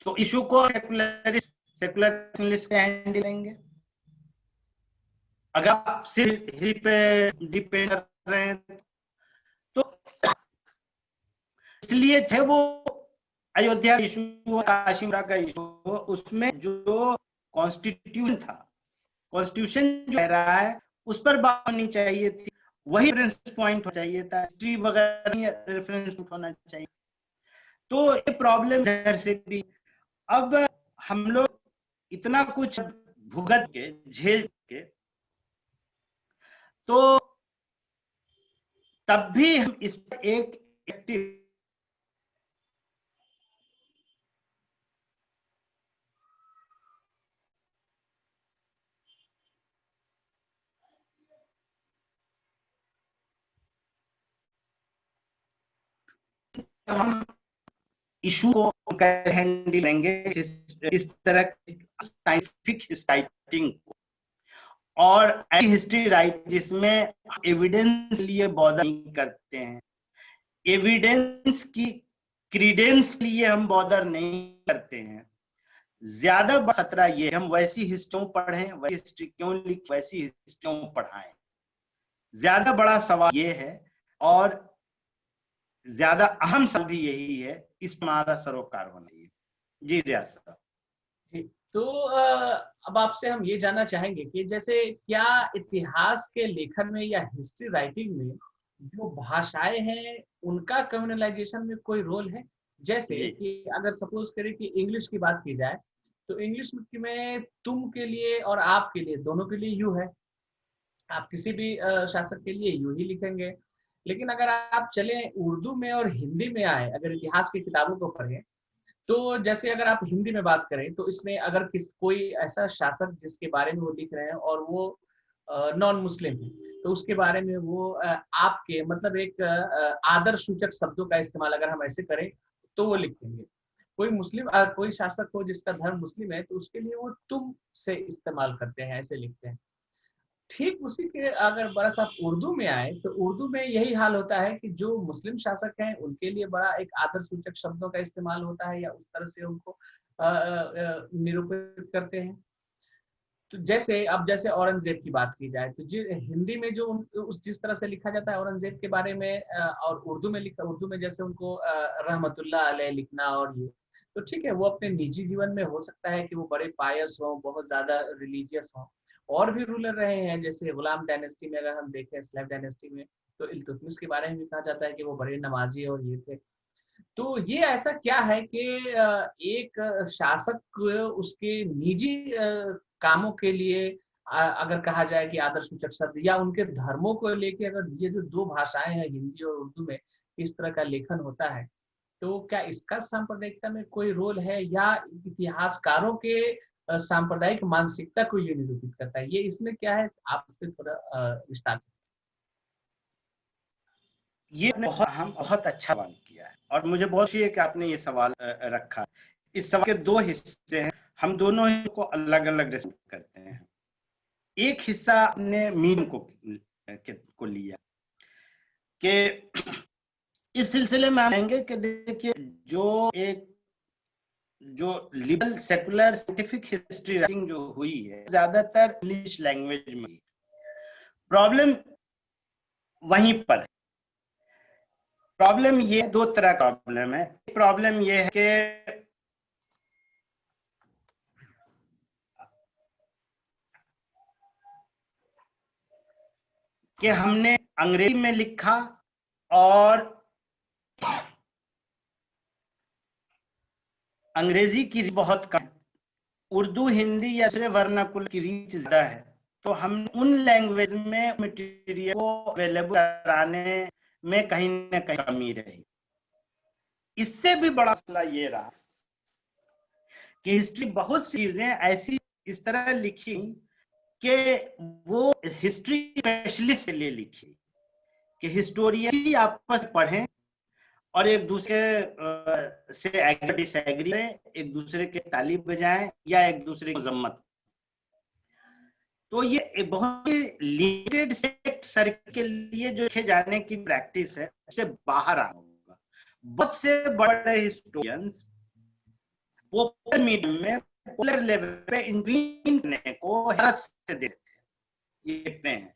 तो इशू को सेकुलरिस्ट हैंडल लेंगे। अगर आप सिर्फ हिस्ट्री पे डिपेंड कर रहे हैं तो इसलिए थे वो अयोध्या इशू, काशीपुरा का इशू, उसमें जो कॉन्स्टिट्यूशन था, कॉन्स्टिट्यूशन जो कह रहा है उस पर बात होनी चाहिए थी, वही रेफरेंस पॉइंट होना चाहिए था, हिस्ट्री वगैरह रेफरेंस पॉइंट होना चाहिए। तो ये प्रॉब्लम इधर से भी। अब हम लोग इतना कुछ भुगत के झेल के तो तब भी हम इस पर एक एक्टिव हम इशू को हैंडल करेंगे इस तरह साइंटिफिक राइटिंग को, और ऐसी हिस्ट्री राइट जिसमें एविडेंस लिए बॉदर नहीं करते हैं, एविडेंस की क्रीडेंस लिए हम बॉदर नहीं करते हैं। ज्यादा खतरा ये हम वैसी हिस्ट्रियों पढ़ें, वैसी हिस्ट्री क्यों लिख, वैसी हिस्ट्रियों पढ़ाएं। ज्यादा बड़ा सवाल ये है और ज्यादा अहम सवाल भी यही है, इस हमारा सरोकार होना चाहिए। जी रियाज साहब। तो अब आपसे हम ये जानना चाहेंगे कि जैसे क्या इतिहास के लेखन में या हिस्ट्री राइटिंग में जो भाषाएं हैं उनका कम्युनलाइजेशन में कोई रोल है? जैसे कि अगर सपोज करें कि इंग्लिश की बात की जाए तो इंग्लिश में तुम के लिए और आप के लिए, दोनों के लिए यू है। आप किसी भी शासक के लिए यू ही लिखेंगे। लेकिन अगर आप चले उर्दू में और हिंदी में आए, अगर इतिहास की किताबों को पढ़ें, तो जैसे अगर आप हिंदी में बात करें तो इसमें अगर कोई ऐसा शासक जिसके बारे में वो लिख रहे हैं और वो नॉन मुस्लिम है, तो उसके बारे में वो आपके मतलब एक आदर सूचक शब्दों का इस्तेमाल अगर हम ऐसे करें तो वो लिखेंगे। कोई मुस्लिम कोई शासक हो जिसका धर्म मुस्लिम है तो उसके लिए वो तुम से इस्तेमाल करते हैं, ऐसे लिखते हैं। ठीक उसी के अगर बरस आप उर्दू में आए तो उर्दू में यही हाल होता है कि जो मुस्लिम शासक हैं उनके लिए बड़ा एक आदर सूचक शब्दों का इस्तेमाल होता है या उस तरह से उनको निरूपित करते हैं। तो जैसे औरंगजेब की बात की जाए तो हिंदी में जो उस जिस तरह से लिखा जाता है औरंगजेब के बारे में, और उर्दू में जैसे उनको रहमतुल्लाह अलैह लिखना, और ये तो ठीक है, वो अपने निजी जीवन में हो सकता है कि वो बड़े पायस हों, बहुत ज्यादा रिलीजियस हों। और भी रूलर रहे हैं, जैसे गुलाम डायनेस्टी में अगर हम देखें, स्लेव डायनेस्टी में, तो इल्तुतमिश के बारे में भी कहा जाता है कि वो बड़े नमाजी और ये थे। तो ये ऐसा क्या है कि एक शासक उसके निजी कामों के लिए अगर कहा जाए कि आदर सूचक शब्द या उनके धर्मों को लेके अगर ये जो दो भाषाएं हैं हिंदी और उर्दू में इस तरह का लेखन होता है, तो क्या इसका सांप्रदायिकता में कोई रोल है या इतिहासकारों के सांप्रदायिक मानसिकता को ये निरूपित करता है? ये इसमें क्या है, आप इस पर थोड़ा विस्तार से। ये बहुत अच्छा सवाल किया है और मुझे बहुत खुशी है कि आपने ये सवाल रखा। इस सवाल के दो हिस्से हैं, हम दोनों ही को अलग अलग करते हैं। एक हिस्सा अपने मीडियम को लिया कि इस सिलसिले में आएंगे कि देखिए जो liberal secular scientific history writing जो हुई है ज्यादातर इंग्लिश लैंग्वेज में। प्रॉब्लम वहीं पर है। प्रॉब्लम ये दो तरह का प्रॉब्लम है। प्रॉब्लम ये है कि हमने अंग्रेजी में लिखा और अंग्रेजी की बहुत कम, उर्दू हिंदी या दूसरे वर्नाकुलर की रीच ज्यादा है, तो हम उन लैंग्वेज में मटेरियल को अवेलेबल कराने में कहीं ना कहीं कमी रही। इससे भी बड़ा मसला ये रहा कि हिस्ट्री बहुत सी चीजें ऐसी इस तरह लिखी कि वो हिस्ट्री स्पेशलिस्ट के लिए लिखी कि हिस्टोरियन ही आपस पढ़ें और एक दूसरे से डिसएग्री करें, एक दूसरे के ताली बजाएं या एक दूसरे की मजम्मत। तो ये एक बहुत ही लिमिटेड सेक्ट सर्कल के लिए जो लिखे जाने की प्रैक्टिस है उससे बाहर आना होगा। बहुत से बड़े हिस्टोरियंस पॉपुलर मीडियम में पॉपुलर लेवल पे इंटरवीन करने को हैरत से देखते हैं।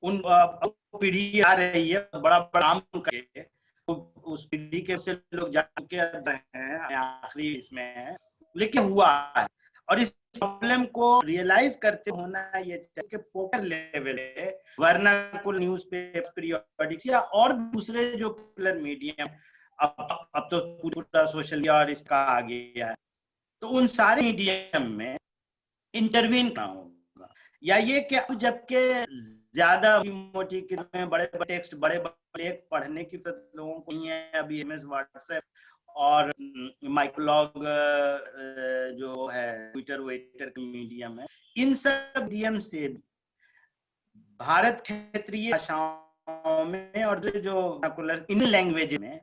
उन पीढ़ी आ रही है बड़ा बड़ा काम करके, उस पीढ़ी के से लोग जान के रहे हैं, आखिरी इसमें है, लेकिन हुआ है। और इस प्रॉब्लम को रियलाइज करते होना ये चाहिए कि पॉपुलर लेवल पे वर्नाकुलर न्यूज़पेपर, पीरियोडिक्स या और दूसरे जो पॉपुलर मीडियम, अब तो पूरा सोशल मीडिया और इसका आ गया है, तो उन सारे मीडियम में इंटरवीन करना होगा। या ये कि अब जबकि ज्यादा मोटी में बड़े बड़े टेक्स्ट, बड़े बड़े लेख पढ़ने की लोगों को नहीं है। अभी एमएस व्हाट्सएप और माइक्रोलॉग जो है ट्विटर वेटर के मीडियम है, इन सब मीडियम से भारत क्षेत्रीय भाषाओं में और जो इन लैंग्वेज में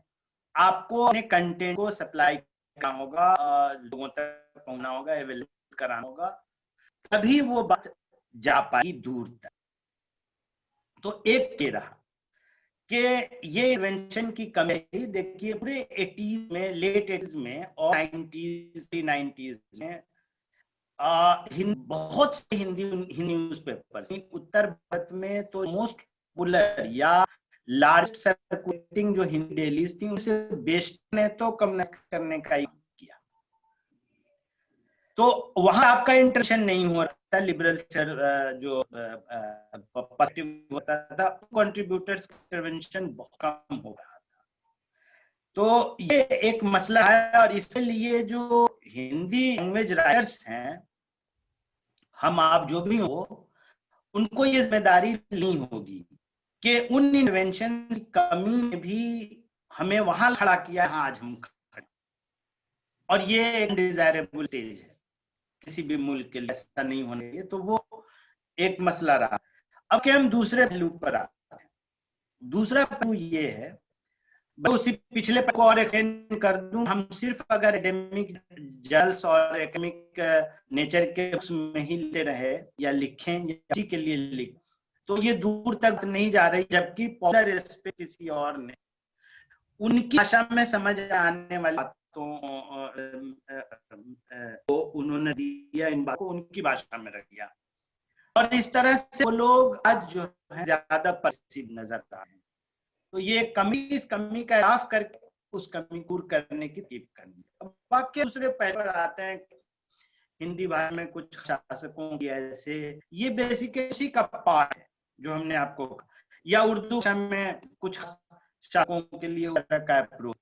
आपको अपने कंटेंट को सप्लाई करना होगा, लोगों तक पहुंचना होगा, एवेलेबल कराना होगा, तभी वो बात जा पाएगी दूर तक। तो एक ये रहा कि ये इन्वेंशन की कमी। देखिए पूरे 80s में, लेट 80s में और 90s में बहुत से हिंदी न्यूज़पेपर उत्तर भारत में तो मोस्ट पॉपुलर या लार्जेस्ट सर्कुलेटिंग जो हिंदी डेलीज थी उनसे बेस्ट ने तो कम करने का किया। तो वहां आपका इंटरेक्शन नहीं हो रहा था, लिबरल जो पॉजिटिव होता था, कंट्रीब्यूटर्स इंटरवेंशन बहुत कम हो रहा था। तो ये एक मसला है और इसलिए जो हिंदी लैंग्वेज राइटर्स हैं, हम आप जो भी हो, उनको ये जिम्मेदारी लेनी होगी कि उन इन्वेंशन की कमी ने भी हमें वहां खड़ा किया है आज हम खड़े। और ये एक डिजायरेबल स्टेज है किसी भी मुल्क के लिए, ऐसा नहीं होना चाहिए। तो वो एक मसला रहा। अब के हम दूसरे पहलू पर आते हैं। दूसरा पहलू ये है, मैं उसी पिछले को और एक्सटेंड कर दूं, हम सिर्फ अगर एकेडमिक जर्नल्स और एकेडमिक नेचर के उसमें ही लेते रहे या लिखें या किसी के लिए लिख, तो ये दूर तक नहीं जा रही। जबकि पॉपुलर स्पेस किसी और ने उनकी भाषा में समझ आने वाली बातों को उन्होंने दिया, इन बातों को उनकी भाषा में रख दिया, और इस तरह से वो लोग आज जो है ज्यादा प्रसिद्ध नजर आ रहे हैं। तो ये कमी, इस कमी का इलाफ करके उस कमी को दूर करने की ताकीद करनी। अब वाक्य दूसरे पहलू पर आते हैं। हिंदी भाषा में कुछ शासकों की ऐसे, ये बेसिकली का पार्ट है जो हमने आपको, या उर्दू भाषा में कुछ शासकों के लिए का अप्रोच।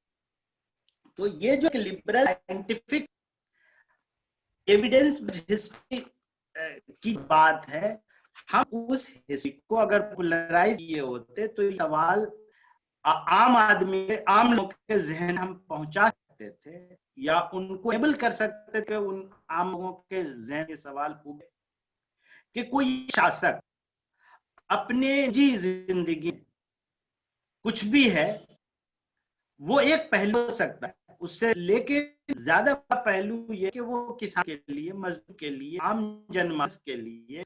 तो ये जो लिबरल साइंटिफिक एविडेंस हिस्ट्री की बात है, हम उस हिस्ट्री को अगर पॉपुलराइज किए होते तो ये सवाल आम आदमी के, आम लोग के जहन हम पहुंचा सकते थे या उनको एबल कर सकते थे। उन आम लोगों के जहन के सवाल उठे कि कोई शासक अपने जी जिंदगी कुछ भी है, वो एक पहलू हो सकता है, उससे लेके ज्यादा पहलू ये कि वो किसान के लिए, मजदूर के लिए, आम जनमानस के लिए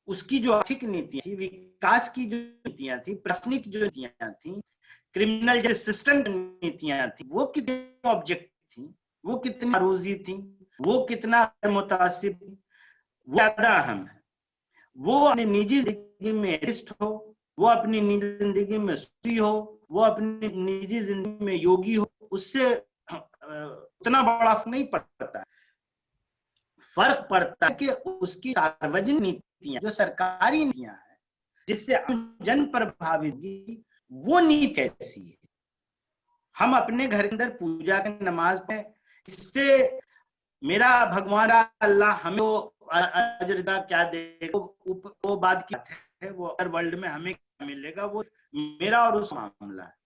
उसकी जो आर्थिक नीतियां थी, विकास की जो नीतियां थी, प्रशासनिक जो नीतियां थी, क्रिमिनल जस्टिस सिस्टम की नीतियां थी, वो कितनी ऑब्जेक्टिव थी, वो कितनी आरूजी थी, वो कितना मुतासिब थी, वो ज्यादा अहम है। वो अपनी निजी जिंदगी में एथिस्ट हो, वो अपनी निजी जिंदगी में सुखी हो, वो अपनी निजी जिंदगी में योगी हो, उससे उतना बड़ा फर्क नहीं पड़ता। फर्क पड़ता है कि उसकी सार्वजनिक नीतियां, जो सरकारी नीतियां हैं, जिससे जन प्रभावित होगी, वो नीति कैसी है। हम अपने घर के अंदर पूजा के नमाज पे, इससे मेरा भगवान अल्लाह हमें अजर क्या देगा, वो बात की है, वो अदर वर्ल्ड में हमें क्या मिलेगा, वो मेरा और उस मामला है।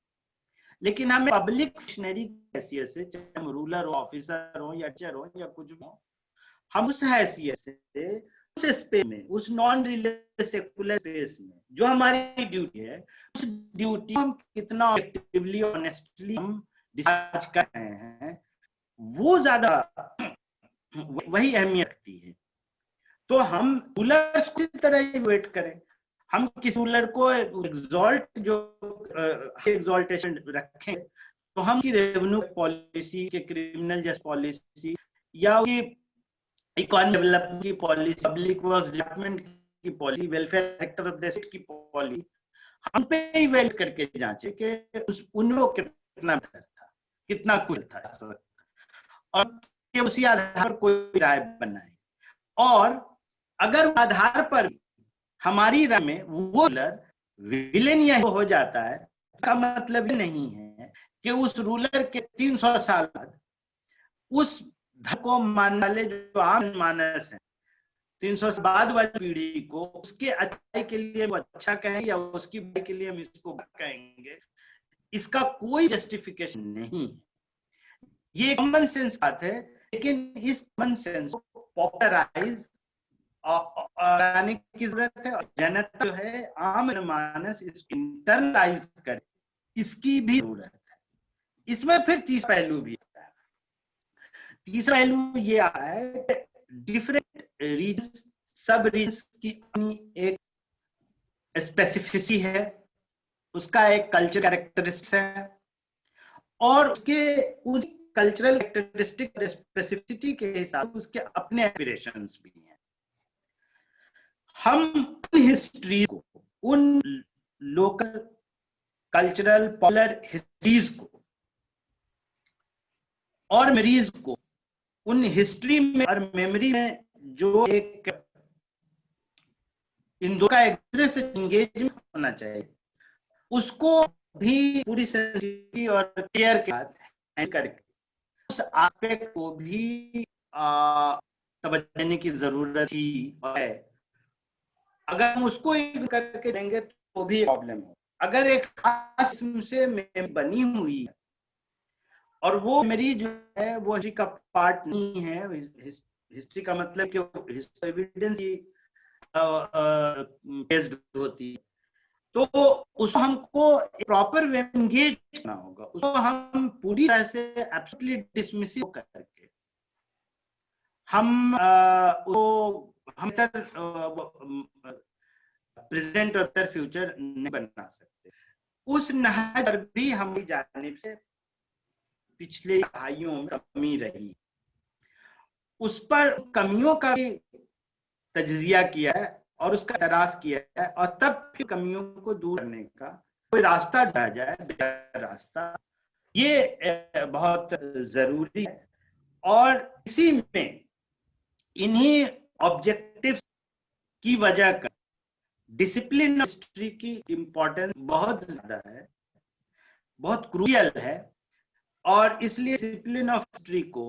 लेकिन हमें पब्लिक फंक्शनरी की हैसियत से, चाहे हम रूलर हो, ऑफिसर हो, या टीचर हो, या कुछ भी हो, हम उस हैसियत से उस स्पेस में, उस नॉन रिलीजियस सेकुलर स्पेस में जो हमारी ड्यूटी है, उस ड्यूटी हम कितना ऑब्जेक्टिवली ऑनेस्टली हम डिस्चार्ज कर रहे हैं, वो ज्यादा वही अहमियत रखती है। तो हम रूलर्स की तरह ही वेट करें, हम किसी रूलर को एग्जॉल्ट जो एग्जॉल्टेशन रखें, तो हम की रेवेन्यू पॉलिसी के, क्रिमिनल जस्टिस पॉलिसी, या इकोनॉमिक डेवलपमेंट की पॉलिसी, पब्लिक वर्क्स डिपार्टमेंट की policy, welfare sector of the state की पॉलिसी, हम पे ही वेट करके जांचे कि उस उनको कितना बेहतर था, कितना कुछ था, और उसी आधार पर कोई राय बनाए। और अगर आधार पर हमारी राय में वो रूलर विलेन या हो जाता है, इसका मतलब नहीं है कि उस रूलर के 300 साल बाद उस धर्म को मानने वाले जो आम मानस है, 300 साल बाद वाली पीढ़ी को उसके अच्छाई के लिए वो अच्छा कहेंगे या उसकी बुराई के लिए हम इसको कहेंगे, इसका कोई जस्टिफिकेशन नहीं। ये कॉमन सेंस बात है, लेकिन इस कॉमन सेंस को पॉपुलराइज कराने की जरूरत है, और जनता जो है, आम मानस इसको इंटरनलाइज करे, इसकी भी जरूरत है। इसमें फिर तीसरा पहलू भी आता है। तीसरा पहलू ये आता है कि डिफरेंट रीजन, सब रीजन की अपनी एक स्पेसिफिसिटी है, उसका एक कल्चर कैरेक्टरिस्टिक्स है, और उसके उस कल्चरल कैरेक्टरिस्टिक स्पेसिफिसिटी के हिसाब से उसके अपने एस्पिरेशंस भी हैं। हम हिस्ट्री को, उन लोकल कल्चरल पॉपुलर हिस्ट्रीज को और मेमोरीज को, उन हिस्ट्री में और मेमोरी में जो एक इन दो का एक दूसरे से एंगेजमेंट होना चाहिए, उसको भी पूरी सेंसिटिविटी और केयर के साथ हैंडल करके उस एस्पेक्ट को भी तवज्जो देने की जरूरत थी और है। अगर हम उसको इग्नोर करके देंगे तो भी प्रॉब्लम है। अगर एक खास किस्म से मेमोरी बनी हुई है और वो मेमोरी जो है वो हिस्ट्री का पार्ट नहीं है, हिस्ट्री का मतलब कि एविडेंस बेस्ड होती है, तो उसको हमको प्रॉपर वे एंगेज करना होगा। उसको हम पूरी तरह से एब्सोल्युटली डिसमिसिव करके हम प्रेजेंट और फ्यूचर नहीं बना सकते। उस नहज पर भी हमारी जानिब से पिछले दहाइयों में कमी रही, उस पर कमियों का भी तज्जिया किया है और उसका एतराफ किया है, और तब फिर कमियों को दूर करने का कोई रास्ता ढूंढा जाए, बेहतर रास्ता, ये बहुत जरूरी है। और इसी में इन्हीं ऑब्जेक्टिव्स की वजह का डिसिप्लिन ऑफ हिस्ट्री की इंपॉर्टेंस बहुत ज्यादा है, बहुत क्रूशियल है, और इसलिए डिसिप्लिन ऑफ हिस्ट्री को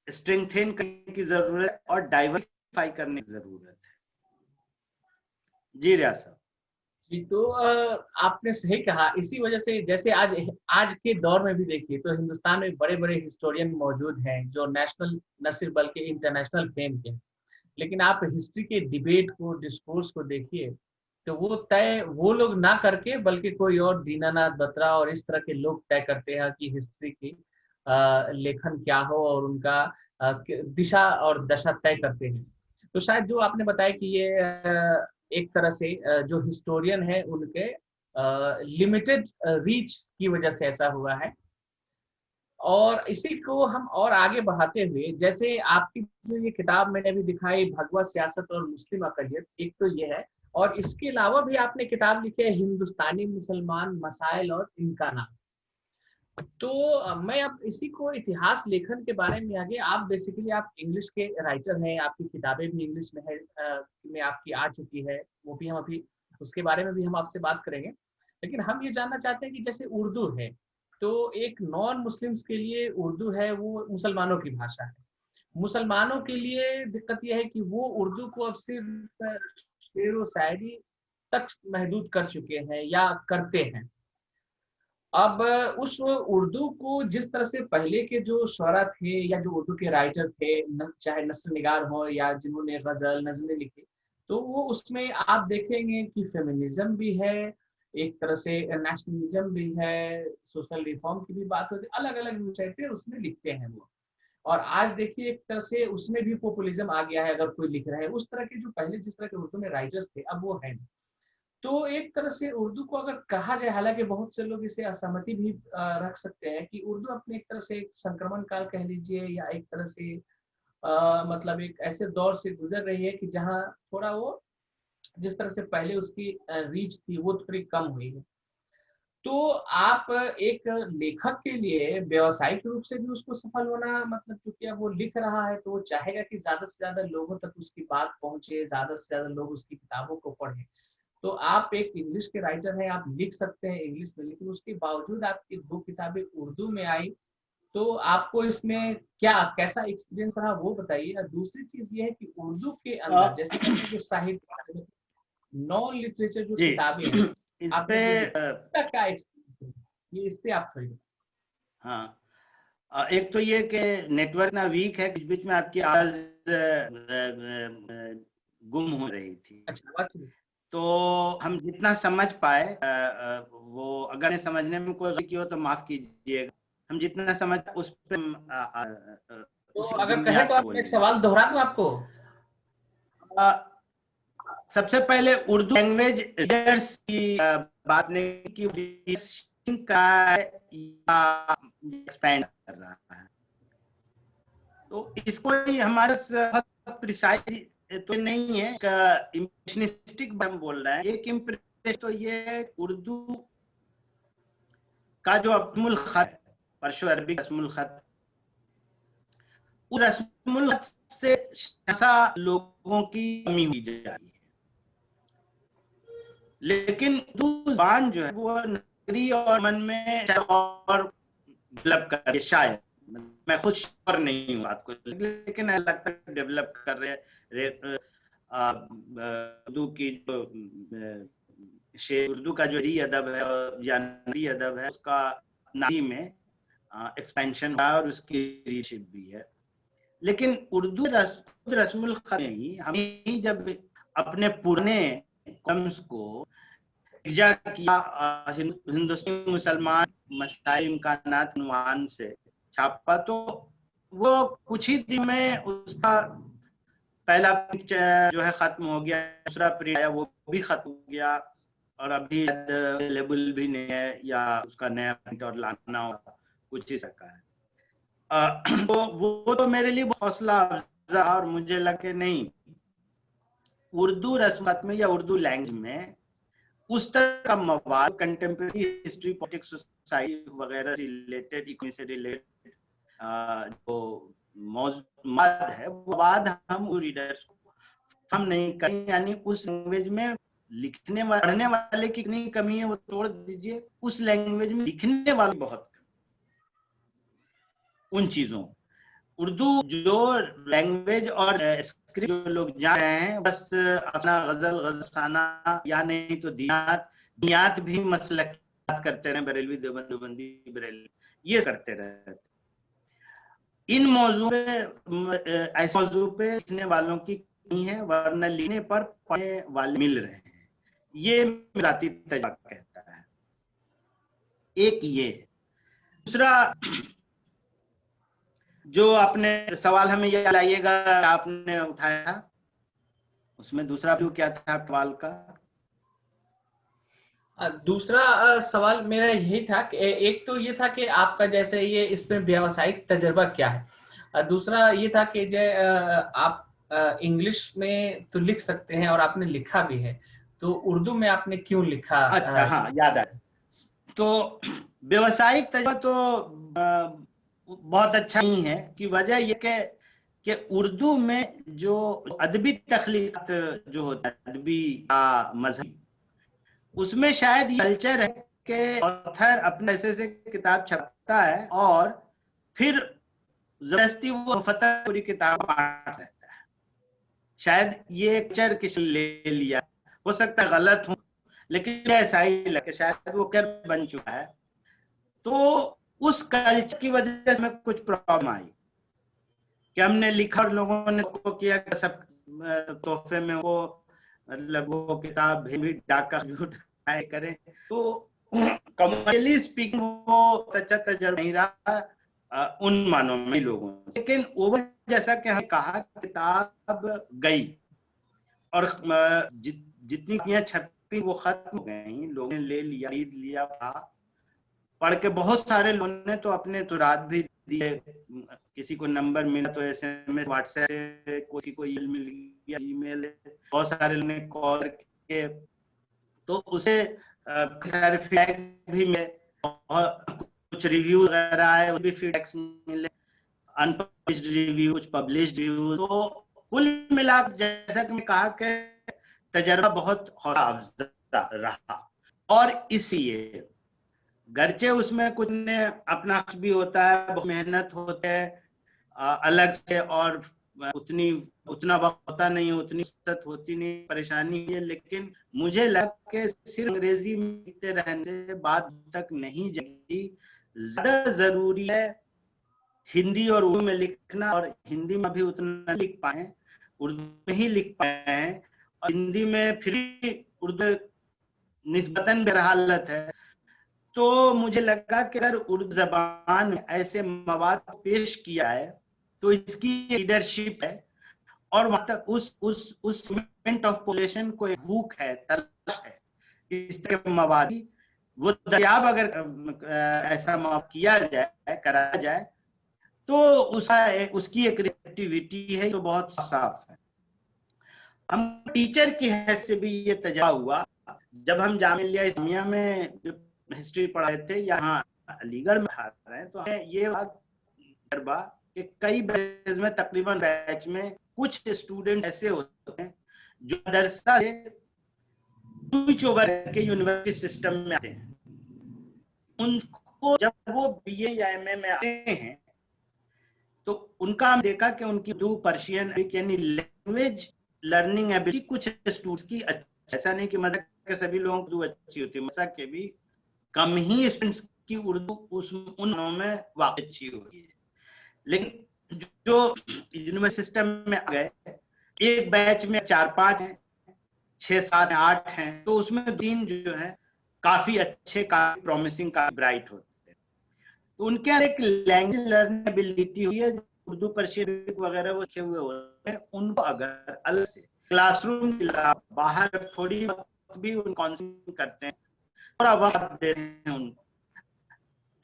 स्ट्रेंथन करने की जरूरत है और डाइवर्सिफाई करने की जरूरत है। जी रियाज साहब। जी, तो आपने सही कहा। इसी वजह से जैसे आज के दौर में भी देखिए तो हिंदुस्तान में बड़े बड़े हिस्टोरियन मौजूद हैं जो नेशनल न सिर्फ बल्कि इंटरनेशनल फेम के। लेकिन आप हिस्ट्री के डिबेट को, डिस्कोर्स को देखिए तो वो तय वो लोग ना करके बल्कि कोई और, दीनानाथ बत्रा और इस तरह के लोग तय करते हैं कि हिस्ट्री की लेखन क्या हो, और उनका दिशा और दशा तय करते हैं। तो शायद जो आपने बताया कि ये एक तरह से जो हिस्टोरियन है उनके लिमिटेड रीच की वजह से ऐसा हुआ है। और इसी को हम और आगे बढ़ाते हुए, जैसे आपकी जो ये किताब मैंने अभी दिखाई, भगवा सियासत और मुस्लिम अकलियत, एक तो ये है, और इसके अलावा भी आपने किताब लिखी है हिंदुस्तानी मुसलमान मसाइल और इनका नाम। तो मैं अब इसी को इतिहास लेखन के बारे में आगे, आप बेसिकली आप इंग्लिश के राइटर हैं, आपकी किताबें भी इंग्लिश में है, में आपकी आ चुकी है, वो भी हम अभी उसके बारे में भी हम आपसे बात करेंगे। लेकिन हम ये जानना चाहते हैं कि जैसे उर्दू है, तो एक नॉन मुस्लिम्स के लिए उर्दू है वो मुसलमानों की भाषा है। मुसलमानों के लिए दिक्कत यह है कि वो उर्दू को अब सिर्फ शेर व शायरी तक महदूद कर चुके हैं या करते हैं। अब उस उर्दू को जिस तरह से पहले के जो शुअरा थे या जो उर्दू के राइटर थे, चाहे नस्र निगार हो या जिन्होंने गजल नज़में लिखी, तो वो उसमें आप देखेंगे कि फेमिनिज्म भी है, एक तरह से नेशनलिज्म भी है, सोशल रिफॉर्म की भी बात होती है, अलग अलग विषय पे उसमें लिखते हैं वो। और आज देखिए एक तरह से उसमें भी पॉपुलिज्म आ गया है, अगर कोई लिख रहा है उस तरह के, जो पहले जिस तरह के उर्दू में राइटर्स थे अब वो है नहीं। तो एक तरह से उर्दू को अगर कहा जाए, हालांकि बहुत से लोग इसे असहमति भी रख सकते हैं कि उर्दू अपने एक तरह से एक संक्रमण काल कह लीजिए, या एक तरह से मतलब एक ऐसे दौर से गुजर रही है कि जहाँ थोड़ा वो जिस तरह से पहले उसकी रीच थी वो थोड़ी कम हुई है। तो आप एक लेखक के लिए व्यावसायिक रूप से भी उसको सफल होना, मतलब चूंकि अब वो लिख रहा है तो वो चाहेगा कि ज्यादा से ज्यादा लोगों तक उसकी बात पहुंचे, ज्यादा से ज्यादा लोग उसकी किताबों को पढ़ें। तो आप एक इंग्लिश के राइटर हैं, आप लिख सकते हैं इंग्लिश में, लेकिन उसके बावजूद आपकी 2 किताबें उर्दू में आई, तो आपको इसमें क्या कैसा एक्सपीरियंस रहा वो बताइए। और दूसरी चीज ये है कि उर्दू के अंदर जैसे कहते हैं कि साहित्य, नॉन लिटरेचर जो जी किताबें हैं, इस पे आपने जो लिखा उसका क्या एक्सपीरियंस है, ये इस पे आप थोड़ी। हाँ, एक तो ये कि नेटवर्क ना वीक है, बीच बीच में आपकी आवाज गुम हो रही थी। अच्छा बात सुनिए। तो हम जितना समझ पाए, वो अगर समझने में कोई गलती की हो तो माफ कीजिएगा। हम जितना समझ उस पे तो उसी अगर कहे बुनियाद तो पर आप एक बोलेंगे। सवाल दोहरा दूं आपको। सबसे पहले उर्दू लैंग्वेज रीडर्स की बात नहीं की का या एक्सपैंड कर रहा है, तो इसको ही हमारे प्रिसाइज तो नहीं है, इम्प्रेशनिस्टिक हम बोल रहे हैं। एक इम्प्रेशन तो ये है, उर्दू का जो रस्मुल खत, पर्शो अरबिक रस्मुल खत, उस रस्मुल खत से ऐसा लोगों की कमी हुई जा रही है। लेकिन उर्दू ज़बान जो है वो नगरी और मन में और डेवलप कर रही है, शायद मैं खुद श्योर नहीं हूँ बात को, लेकिन ऐसा लगता है डेवलप कर रहे। उर्दू की जो शेर, उर्दू का जो री अदब है या नगरी अदब है, उसका नारी में एक्सपेंशन हुआ और उसकी रीशिप भी है। लेकिन उर्दू रस्मुल खत में ही हमें जब अपने पुराने कॉलम्स को इर्जा किया, हिंदुस्तानी मुसलमान मसाइल इम्कानात उन्वान से छापा, तो वो कुछ ही दिन में उसका पहला प्रिंट जो है खत्म हो गया, दूसरा प्रिंट आया वो भी खत्म हो गया, और अभी अवेलेबल भी नहीं है, या उसका नया प्रिंट और लाना होगा, कुछ इस का है। तो वो तो मेरे लिए हौसला अफजा, और मुझे लगे नहीं, उर्दू रस्मत में या उर्दू लैंग्वेज में उस तरह का मवाद कंटेम्प्रेरी हिस्ट्री, पॉलिटिक्स, सोसाइटी वगैरह रिलेटेड, इकोनॉमी से रिलेटेड जो मौजूद है, वो मवाद हम रीडर्स को हम नहीं करें। यानी उस लैंग्वेज में लिखने पढ़ने वाले की कितनी कमी है वो तोड़ दीजिए, उस लैंग्वेज में लिखने वाले बहुत उन चीजों, उर्दू जो लैंग्वेज और स्क्रिप्ट जो लोग जान रहे हैं, बस अपना गजल गजसाना या नहीं तो दियात भी मसलक करते रहे, बरेलवी देवबंदी बरेलवी, ये करते रहते। इन मौजू पे, ऐसे मौजू पे लिखने वालों की कमी है, वरना लिखने पर पढ़ने वाले मिल रहे हैं, ये जाती तजुर्बा कहता है। एक ये, दूसरा जो आपने सवाल हमें ये लाइएगा आपने उठाया, उसमें दूसरा व्यू क्या था सवाल का? दूसरा सवाल मेरा यही था कि एक तो ये था कि आपका जैसे ये इसमें व्यावसायिक तजुर्बा क्या है, दूसरा ये था कि आप इंग्लिश में तो लिख सकते हैं और आपने लिखा भी है, तो उर्दू में आपने क्यों लिखा? अच्छा, हाँ, याद आया। तो व्यवसायिक तजुर्बा तो बहुत अच्छा ही है कि वजह ये कि उर्दू में जो अदबी तख्लीकात जो होता है, अदबी या मजहबी, उसमें शायद ये कल्चर है कि ऑथर अपने ऐसे से किताब छपता है और फिर जबरदस्ती वो फतह पूरी किताब बांट रहता है। शायद ये कल्चर किसी ले लिया, हो सकता है गलत हो, लेकिन ऐसा ही लगे शायद वो कर बन चुका है। तो उस कल्चर की वजह से हमें कुछ प्रॉब्लम आई कि हमने लिखा और लोगों ने को किया सब तोहफे में वो, मतलब वो किताब भी डाका करें, तो कमर्शियली स्पीकिंग वो अच्छा तजर्बा नहीं रहा उन मानों में लोगों, लेकिन वो जैसा कि हमने कहा किताब गई और जितनी छपी वो खत्म हो गई, लोगों ने ले लिया, खरीद लिया था, पढ़ के बहुत सारे लोगों ने तो अपने तुरात भी दिए, किसी को नंबर मिला तो SMS व्हाट्सएप से, किसी को ईमेल मिल गया, ईमेल, बहुत सारे लोगों ने कॉल के, तो उसे सारे फीडबैक भी मिले और कुछ रिव्यू वगैरह आए, वो भी फीडबैक्स मिले, अनपब्लिश्ड रिव्यू, कुछ पब्लिश्ड रिव्यू। तो कुल मिलाकर जैसा कि मैं कहा कि तजर्बा बहुत हौसला अफजा रहा, और इसलिए गर्चे उसमें कुछ ने अपना भी होता है, बहुत मेहनत होते है अलग से, और उतना वक्त होता नहीं, उतनी फुर्सत होती नहीं, परेशानी है, लेकिन मुझे लगा कि सिर्फ अंग्रेजी में लिखते रहने से बात तक नहीं जाएगी, ज्यादा जरूरी है हिंदी और उर्दू में लिखना, और हिंदी में भी उतना लिख पाए, उर्दू में ही लिख पाए हैं, और हिंदी में फिर उर्दू निस्बतन बेरहालत है। तो मुझे लगा कि अगर उर्दू जबान में ऐसे मवाद पेश किया है तो इसकी लीडरशिप है, और मतलब उस सेगमेंट ऑफ पॉपुलेशन को एक भूख है, तलाश है इस तरह के मवाद की, वो दरियाब अगर ऐसा मवाद किया जाए, कराया जाए, तो उसकी एक एक्टिविटी है तो बहुत साफ है। हम टीचर की हैसियत से भी ये तजुर्बा हुआ, जब हम जामिया इस्लामिया में हिस्ट्री पढ़ाए थे, यहाँ अलीगढ़ में पढ़ा रहे हैं, तो हमें ये तजुर्बा कि कई बैच में, तकरीबन बैच में कुछ स्टूडेंट ऐसे होते हैं जो मदरसा से स्विच ओवर के यूनिवर्सिटी सिस्टम में आते हैं। उनको जब वो BA या MA में आते हैं तो उनका हम देखा कि उनकी उर्दू, पर्शियन, यानी लैंग्वेज लर्निंग एबिलिटी कुछ स्टूडेंट्स की ऐसा नहीं कि मदरसा के सभी लोगों की उर्दू अच्छी होती है, मदरसा के भी कम ही स्टूडेंट्स की उर्दू उन में वाकई अच्छी होती है, लेकिन जो यूनिवर्सिटी सिस्टम में आ गए, एक बैच में 4-5 हैं, 6-7 8 हैं, तो उसमें 3 जो है काफी अच्छे, काफी प्रॉमिसिंग, काफी ब्राइट होते हैं, तो उनके यहाँ एक लैंग्वेज लर्निंग एबिलिटी हुई है, उर्दू, पर्शियन वगैरह वो लिखे हुए होते हैं, उनको अगर अलग से क्लासरूम बाहर थोड़ी वक्त भी उन काउंसलिंग करते हैं, थोड़ा वक्त देते हैं उनको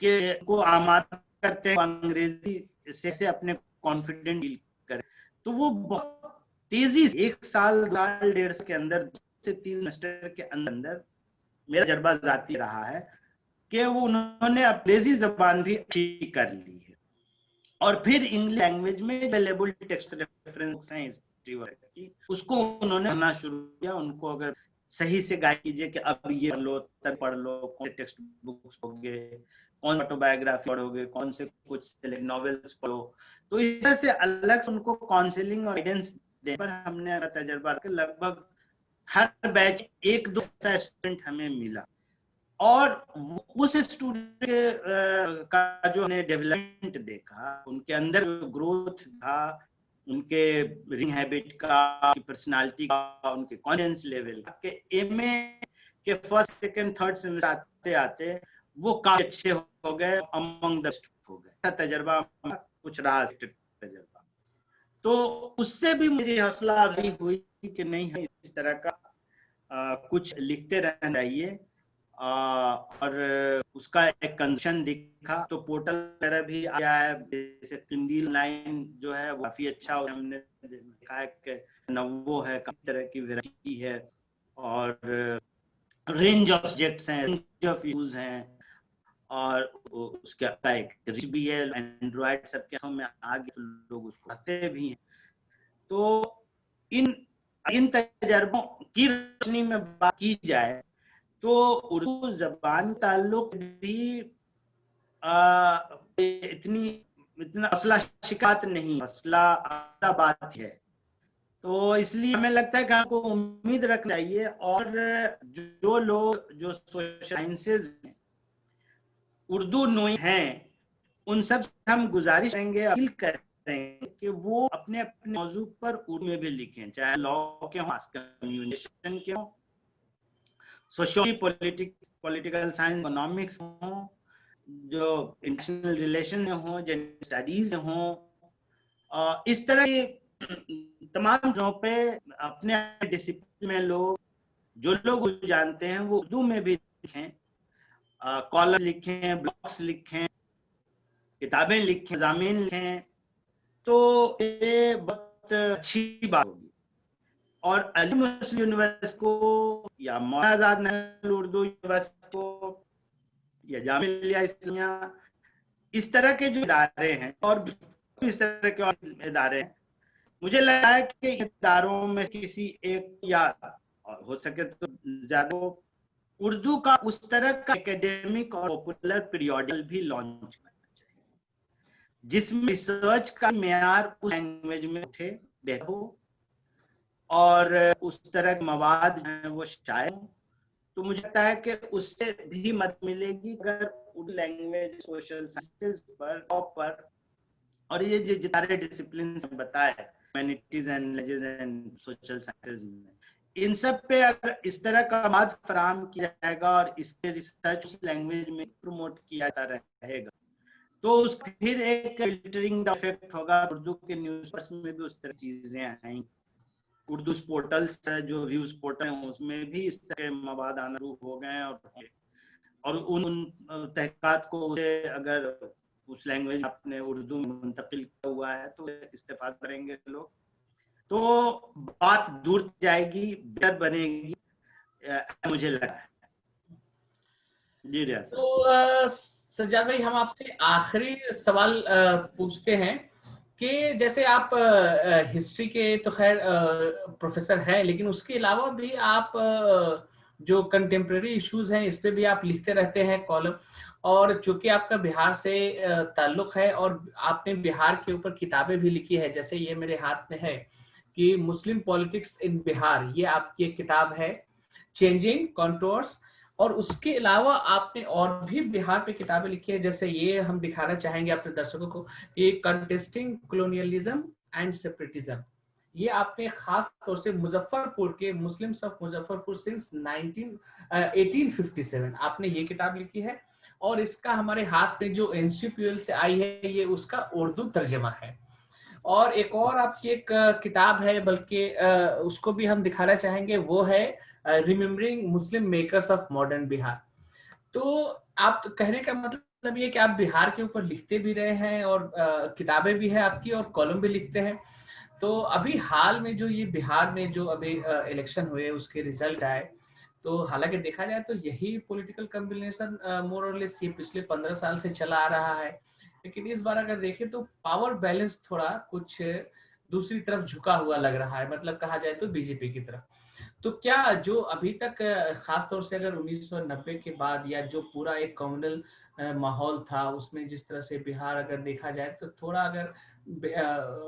कि को आमादा करते हैं अंग्रेजी से अपने कॉन्फिडेंट फील करें, तो वो बहुत तेजी से 1 साल 2 साल 1.5 साल के अंदर से 3 सेमेस्टर के अंदर मेरा तजुर्बा जाती रहा है कि वो उन्होंने अंग्रेजी जबान भी अच्छी कर ली है, और फिर इंग्लिश लैंग्वेज में अवेलेबल टेक्स्ट रेफरेंस हैं हिस्ट्री वगैरह की, उसको उन्होंने पढ़ना शुरू किया। उनको अगर सही से गाइड कीजिए कि अब ये पढ़ लो, तब पढ़ लो, कौन से टेक्स्ट बुक्स पढ़ोगे, कौन ऑटोबायोग्राफी पढ़ोगे, कौन से कुछ नॉवेल्स पढ़ो, तो इस तरह से अलग से उनको काउंसलिंग और गाइडेंस देने पर हमने तजुर्बा के लगभग हर बैच 1-2 ऐसा स्टूडेंट हमें मिला, और उस स्टूडेंट का जो हमने डेवलपमेंट देखा, उनके अंदर ग्रोथ था, उनके रीडिंग हैबिट का, पर्सनालिटी का, उनके कॉन्फिडेंस लेवल का, कि MA के फर्स्ट, सेकंड, थर्ड सेमेस्टर आते आते वो काफी अच्छे हो गए, अमंग द बेस्ट हो गए। ऐसा तजुर्बा कुछ रहा तजुर्बा, तो उससे भी मेरी हौसला अफजाई हुई कि नहीं है इस तरह का कुछ लिखते रहना चाहिए। और उसका एक कंसेशन दिखा तो पोर्टल वगैरह भी आया है, जैसे किंडल लाइन जो है वो काफी अच्छा हो, हमने देखा है कि नवो है, काफी तरह की वैरायटी है, और रेंज ऑफ सब्जेक्ट्स हैं, रेंज ऑफ इश्यूज हैं, और उसका एक रिच भी है, एंड्रॉइड सबके हाथों में आ गया तो लोग उसको पढ़ते भी हैं। तो इन इन तजर्बों की रोशनी में बात की जाए तो उर्दू जबान ताल्लुक भी इतना मसला शिकायत नहीं, मसला बात है। तो इसलिए हमें लगता है कि हमको उम्मीद रखनी चाहिए, और जो लोग जो सोशल साइंसेज में उर्दू नोई हैं उन सब से हम गुजारिश करेंगे, अपील करेंगे कि वो अपने अपने मौजू पर उर्दू में भी लिखें, चाहे लॉ के हों, मास कम्युनिकेशन के हों, सोशियोलॉजी, पॉलिटिकल साइंस, इकोनॉमिक्स हों, जो इंटरनेशनल रिलेशन में हो, जेंडर स्टडीज में हो, इस तरह के तमाम जगहों पे अपने डिसिप्लिन में लोग जो लोग जानते हैं वो उर्दू में भी लिखें, कॉलम लिखें, ब्लॉग्स लिखें, किताबें लिखें, मज़ामीन लिखें, तो ये बहुत अच्छी बात होगी। और अली मुस्लिम यूनिवर्सिटी को या मौलाना आजाद नेशनल उर्दू यूनिवर्सिटी को या जामिया इस्लामिया, इस तरह के जो इदारे हैं और इस तरह के और इदारे हैं, मुझे लगता है कि इदारों में किसी एक या और हो सके तो ज्यादा उर्दू का उस तरह का एकेडमिक और पॉपुलर पीरियोडिकल भी लॉन्च करना चाहिए, जिसमें रिसर्च का मेयार उस लैंग्वेज में उठे, बेहतर हो, और उस तरह के मवाद हैं वो शायद। तो मुझे लगता है कि उससे भी मदद मिलेगी अगर उर्दू लैंग्वेज, सोशल साइंसेज पर, पर, और ये जो सारे डिसिप्लिन बताए, humanities and languages and social sciences में, इन सब पे अगर इस तरह का मद फराहम किया जाएगा और इसके रिसर्च उस लैंग्वेज में प्रमोट किया जाता रहेगा, तो उस फिर एक फिल्टरिंग इफेक्ट होगा, उर्दू के न्यूज़पेपर्स में भी उस तरह चीजें आएंगी, उर्दू पोर्टल्स जो व्यूज पोर्टल हैं उसमें भी इस तरह के मवाद आना शुरू हो गए हैं, और उन तहकीकात को उसे अगर उस लैंग्वेज आपने उर्दू में मुंतकिल किया हुआ है तो इस्तेफाद करेंगे लोग, तो बात दूर जाएगी, बेहतर बनेगी, मुझे लगा है। जी रियाज। तो सज्जाद भाई, हम आपसे आखिरी सवाल पूछते हैं कि जैसे आप हिस्ट्री के तो खैर प्रोफेसर हैं, लेकिन उसके अलावा भी आप जो कंटेम्प्रेरी इश्यूज हैं इस पे भी आप लिखते रहते हैं कॉलम, और चूंकि आपका बिहार से ताल्लुक है और आपने बिहार के ऊपर किताबें भी लिखी है, जैसे ये मेरे हाथ में है कि मुस्लिम पॉलिटिक्स इन बिहार, ये आपकी एक किताब है, चेंजिंग कॉन्टोर्स। और उसके अलावा आपने और भी बिहार पे किताबें लिखी है, जैसे ये हम दिखाना चाहेंगे अपने दर्शकों को, ये कंटेस्टिंग कॉलोनियलिज्म एंड सेपरेटिज्म, ये आपने खास तौर से मुजफ्फरपुर के मुस्लिम्स ऑफ मुजफ्फरपुर सिंस 1857 आपने ये किताब लिखी है, और इसका हमारे हाथ में जो एनसीपीएल से आई है ये उसका उर्दू तर्जमा है। और एक और आपकी एक किताब है, बल्कि उसको भी हम दिखाना चाहेंगे, वो है remembering Muslim makers of modern Bihar. तो आप कहने का मतलब ये कि आप बिहार के ऊपर लिखते भी रहे हैं और किताबें भी है आपकी और कॉलम भी लिखते हैं। तो अभी हाल में जो ये बिहार में जो अभी इलेक्शन हुए उसके रिजल्ट आए, तो हालांकि देखा जाए तो यही पॉलिटिकल कॉम्बिनेशन मोर और लेस ये पिछले 15 साल से चला आ रहा है, लेकिन इस बार अगर देखें तो पावर बैलेंस थोड़ा कुछ दूसरी तरफ झुका हुआ लग रहा है, मतलब कहा जाए तो बीजेपी की तरफ। तो क्या जो अभी तक खास तौर से अगर 1990 के बाद या जो पूरा एक कम्युनल माहौल था उसमें जिस तरह से बिहार अगर देखा जाए तो थोड़ा अगर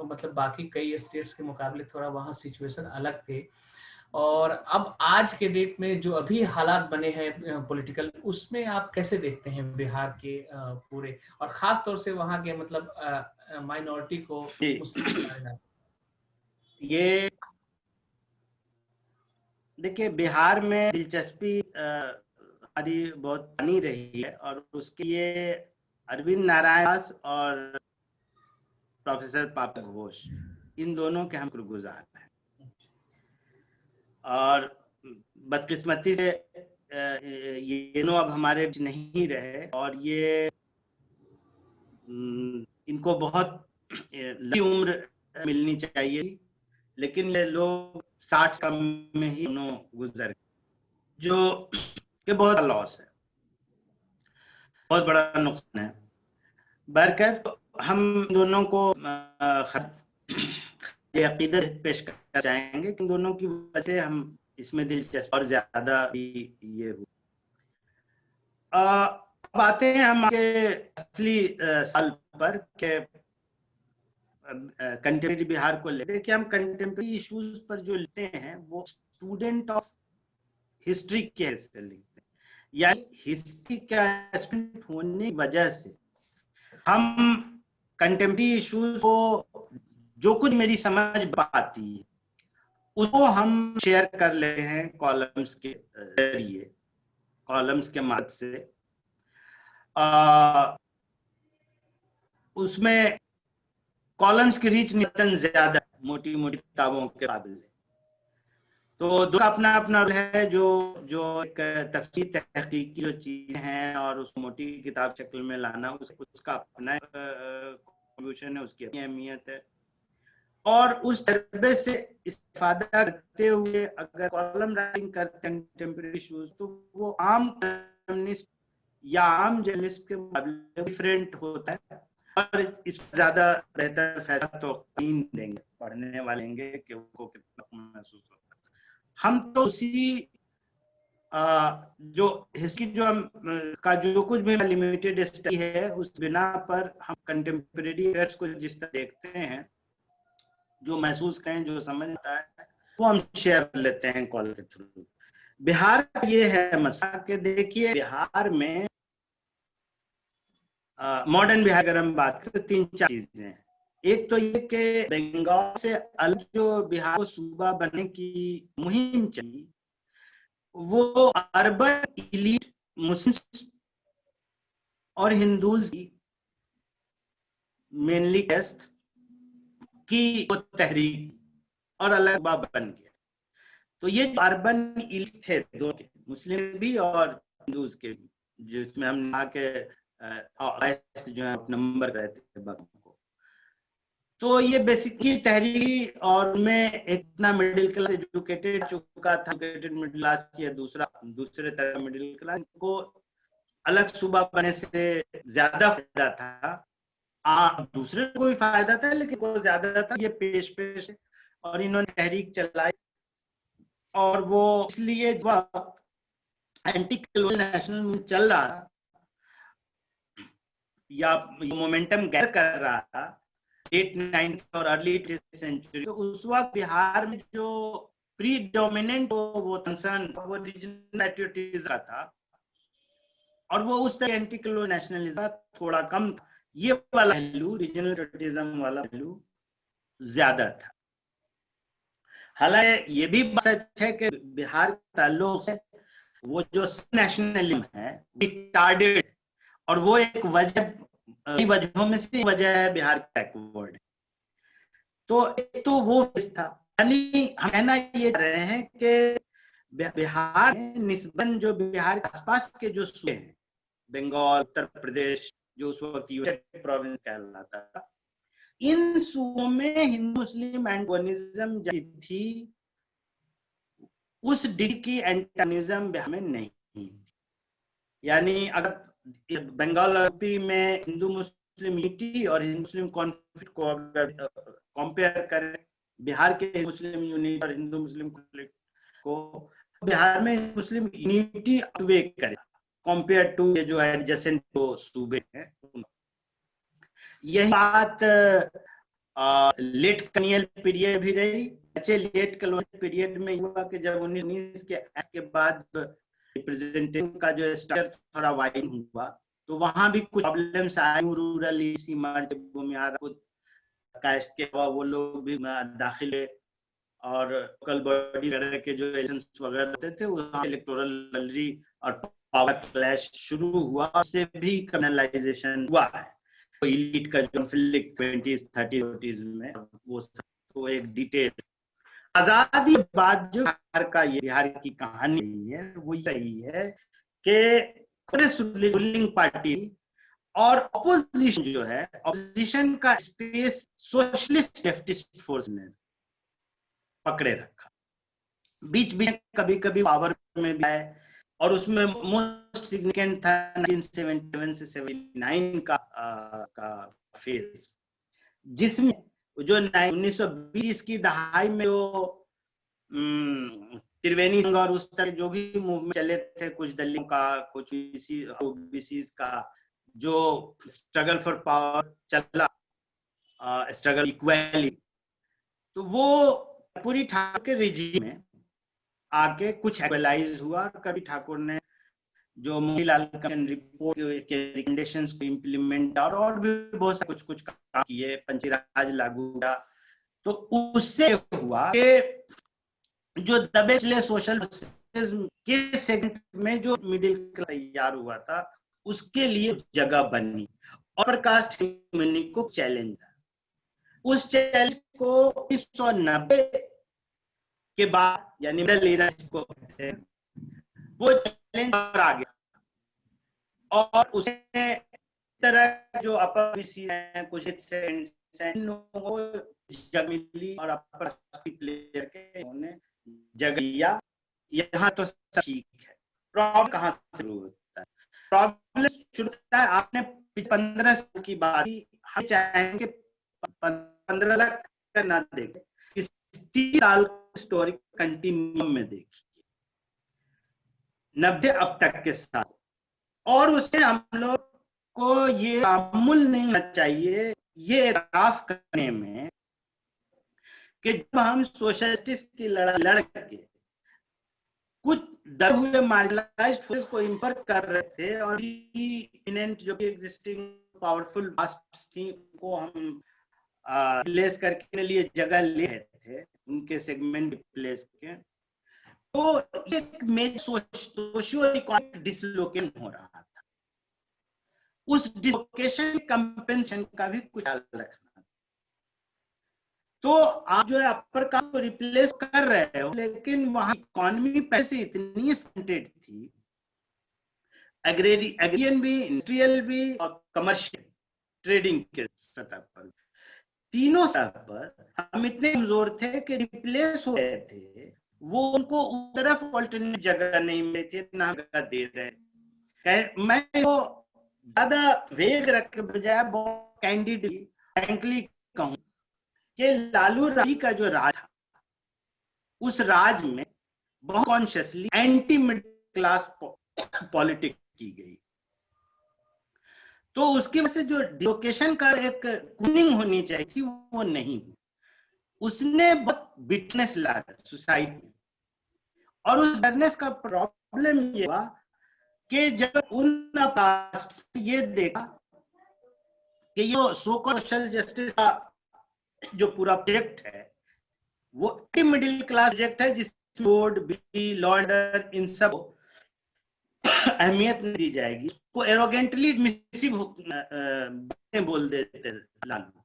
मतलब बाकी कई स्टेट्स के मुकाबले थोड़ा वहाँ सिचुएशन अलग थे, और अब आज के डेट में जो अभी हालात बने हैं पॉलिटिकल, उसमें आप कैसे देखते हैं बिहार के पूरे और खास तौर से वहाँ के मतलब माइनॉरिटी को, मुस्लिम के बारे में? ये देखिए, बिहार में दिलचस्पी हमारी बहुत बनी रही है, और उसके लिए अरविंद नारायण दास और प्रोफेसर पापा घोष, इन दोनों के हम शुक्रगुजार हैं। और बदकिस्मती से ये नो अब हमारे बीच नहीं रहे, और ये इनको बहुत लंबी उम्र मिलनी चाहिए, लेकिन ये लोग 60 कम में ही दोनों गुजर गए, जो कि बहुत बड़ा लॉस है, बहुत बड़ा नुकसान है। बहरकैफ तो हम दोनों को अकीदत पेश करना चाहेंगे कि दोनों की वजह से हम इसमें दिलचस्प और ज्यादा ये हुआ। अब आते हैं हम आगे असली साल पर के कंटेम्प्रेरी बिहार को लेते हैं कि हम कंटेम्प्रेरी इश्यूज पर जो लेते हैं वो स्टूडेंट ऑफ हिस्ट्री के हिस्से लिखते हैं, यानी हिस्ट्री का स्टूडेंट होने की वजह से हम कंटेम्प्रेरी इश्यूज को जो कुछ मेरी समझ पाती है उसको हम शेयर कर लेते हैं कॉलम्स के जरिए, कॉलम्स के मदद से। उसमें कॉलम्स की रीच नितन ज्यादा मोटी मोटी किताबों के काबिल है, तो दो का अपना अपना है। जो एक तफसीर तहकीकी जो चीजें हैं और उस मोटी किताब शक्ल में लाना, उसका अपना कंट्रीब्यूशन है, उसकी अपनी अहमियत है। और उस तजर्बे से इस्तेफादा करते हुए अगर कॉलम राइटिंग करते हैं कंटेम्प्रेरी इश्यूज, तो वो आम कॉलमनिस्ट या आम जर्नलिस्ट के मुकाबले डिफरेंट होता है, और इस पर ज्यादा बेहतर फैसला तो देंगे पढ़ने वाले कि उनको कितना महसूस होता है। हम तो उसी जो हिस्ट्री जो हम का जो कुछ भी लिमिटेड स्टडी है उस बिना पर हम कंटेम्प्रेरी एड्स को जिस तरह देखते हैं, जो महसूस करें, जो समझ आता है, वो हम शेयर कर लेते हैं कॉल के थ्रू। बिहार ये है मसला कि देखिए बिहार में मॉडर्न बिहार अगर हम बात करें तो 3-4 चीजें हैं। एक तो ये कि बंगाल से अलग जो बिहार को सूबा बनने की मुहिम चली, वो अर्बन इलीट मुस्लिम और हिंदूज की मेनली टेस्ट की वो तहरीक और अलग बन गया। तो ये अर्बन इलीट थे दो के, मुस्लिम भी और हिंदूज के भी, जिसमें हम ना के जो है नंबर रहते थे बातों को। तो ये बेसिकली तहरीक और उनमें इतना मिडिल क्लास एजुकेटेड चुका था, एजुकेटेड मिडिल क्लास या दूसरे तरह मिडिल क्लास को अलग सूबा बनने से ज्यादा फायदा था। दूसरे को भी फायदा था लेकिन को ज्यादा था, ये पेश और इन्होंने तहरीक चलाई। और वो इसलिए एंटी कॉलोनियल नेशनल चल रहा था या मोमेंटम गैर कर रहा था लेट 9th और अर्ली 20th सेंचुरी, तो उस वक्त बिहार में जो प्री डोमिनेंट वो कंसर्न वो रीजनल पैट्रियटिज्म का था, और वो उस तरह एंटी कॉलोनियल नेशनलिज्म थोड़ा कम था। ये वाला पहलू, रीजनल पैट्रियटिज्म वाला पहलू ज्यादा था। हालांकि ये भी बात सच है कि बिहार का ताल्लुक है वो जो नेशनलिज्म है रिटार्डेड, और वो एक वजहों में से वजह है बिहार बैकवर्ड। तो एक तो वो था, यानी हम कहना ये रहे हैं कि बिहार में निस्बतन जो बिहार के आसपास के जो सूबे हैं, बंगाल, उत्तर प्रदेश जो उस वक्त यूनाइटेड प्रोविंस कहलाता था, इन सूबों में हिंदू मुस्लिम एंटोनिज्म जैसी थी, उस डिग्री की एंटोनिज्म बिहार में नहीं थी। यानी अगर बंगाल यूपी में हिंदू मुस्लिम यूनिटी और हिंदू मुस्लिम कॉन्फ्लिक्ट को अगर कंपेयर करें, बिहार के मुस्लिम यूनिटी और हिंदू मुस्लिम कॉन्फ्लिक्ट को, बिहार में मुस्लिम यूनिटी आउटवे करे कंपेयर टू ये जो एडजेसेंट जो सूबे हैं। यही बात लेट कॉलोनियल पीरियड भी रही। अच्छे लेट कॉलोनियल पीरियड में हुआ कि जब 1919 के एक्ट के बाद रिप्रेजेंटेशन का जो स्ट्रक्चर थोड़ा वाइड हुआ, तो वहां भी कुछ प्रॉब्लम्स आए। रूरल इसी मर्ज भूमिहार कास्ट के वो लोग भी दाखिले और लोकल बॉडी वगैरह के जो इलेक्शंस वगैरह होते थे, वहां इलेक्टोरल लॉटरी और पावर क्लैश शुरू हुआ, उससे भी कम्युनलाइजेशन हुआ है। तो इलीट का जो कॉन्फ्लिक्ट 20s 30s 40s में, वो तो एक डिटेल। आजादी के बाद जो बिहार की कहानी है वो यही है कि कांग्रेस रूलिंग पार्टी और ऑपोजिशन जो है, ऑपोजिशन का स्पेस सोशलिस्ट लेफ्टिस्ट फोर्स ने पकड़े रखा। बीच बीच कभी कभी पावर में भी आए, और उसमें मोस्ट सिग्निफिकेंट था 1977 से 79 का फेज, जिसमें जो 1920 की दहाई में जो त्रिवेणी संघ और उस तरह जो भी मूवमेंट चले थे, कुछ दलितों का, कुछ ओबीसीज का, जो स्ट्रगल फॉर पावर चला, स्ट्रगल इक्वालिटी, तो वो पूरी ठाकुर के रिजीम में आके कुछ एक्वलाइज हुआ। कभी ठाकुर ने जो मोतीलाल कमिश्न रिपोर्ट के रिकमेंडेशंस को इम्प्लीमेंट और भी बहुत सा कुछ काम किए, पंचायती राज लागू किया। तो उससे हुआ कि जो दबे चले सोशल के सेगमेंट में जो मिडिल क्लास तैयार हुआ था, उसके लिए जगह बनी और प्रकाश ठाकुर को चैलेंज, उस चैलेंज को 1990 के बाद, यानी मिडिल एरा को कहते हैं, वो चैलेंज और आ गया, और उसने तरह जो अपर है, कुछ जगह मिली और अपर प्लेयर के उन्होंने जगह दिया। यहाँ तो ठीक है। प्रॉब्लम कहाँ से शुरू होता है? प्रॉब्लम शुरू होता है, आपने 15 साल की बात, हम चाहेंगे 15 लाख ना देखे, 30 साल स्टोरी कंटिन्यूम में देखिए, 90 अब तक के साथ। और उससे हम लोग को ये तामुल नहीं होना चाहिए ये एतराफ करने में कि जब हम सोशलिस्ट की लड़ाई लड़ के कुछ दबे हुए मार्जिनलाइज्ड फोर्सेस को इंपर कर रहे थे, और जो कि एग्जिस्टिंग पावरफुल बास्ट्स थी, को हम प्लेस करके लिए जगह ले रहे थे, उनके सेगमेंट प्लेस के, तो एक मेजर सोशियो इकोनॉमिक डिसलोकेशन हो रहा था। उस डिसलोकेशन कंपेंसेशन का भी कुछ ख्याल रखना। तो आप जो है अपर कास्ट को रिप्लेस कर रहे हो, लेकिन वहां इकोनॉमी पहले से इतनी स्टंटेड थी, एग्रीरियन भी, इंडस्ट्रियल भी और कमर्शियल ट्रेडिंग के सतह पर, तीनों सतह पर हम इतने कमजोर थे कि रिप्लेस हो रहे थे, वो उनको उस तरफ ऑल्टरनेट जगह नहीं मिली थी, ना जगह दे रहे। मैं तो ज्यादा वेग रख के बजाय बहुत कैंडिडली फ्रैंकली कहूं कि लालू राजी का जो राज था, उस राज में बहुत consciously anti middle class politics की गई। तो उसकी वजह से जो डिलोकेशन का एक कूनिंग होनी चाहिए थी, वो नहीं हुई। उसने बहुत बिटनेस ला सोसाइटी में, और उस बिटनेस का प्रॉब्लम ये हुआ कि जब उन कास्ट ये देखा कि ये सो कॉल्ड सोशल जस्टिस का जो पूरा प्रोजेक्ट है, वो मिडिल क्लास प्रोजेक्ट है, जिसमें रोड, बिजली, लॉ एंड ऑर्डर, इन सब अहमियत नहीं दी जाएगी, को एरोगेंटली मिसिव बोल देते लालू।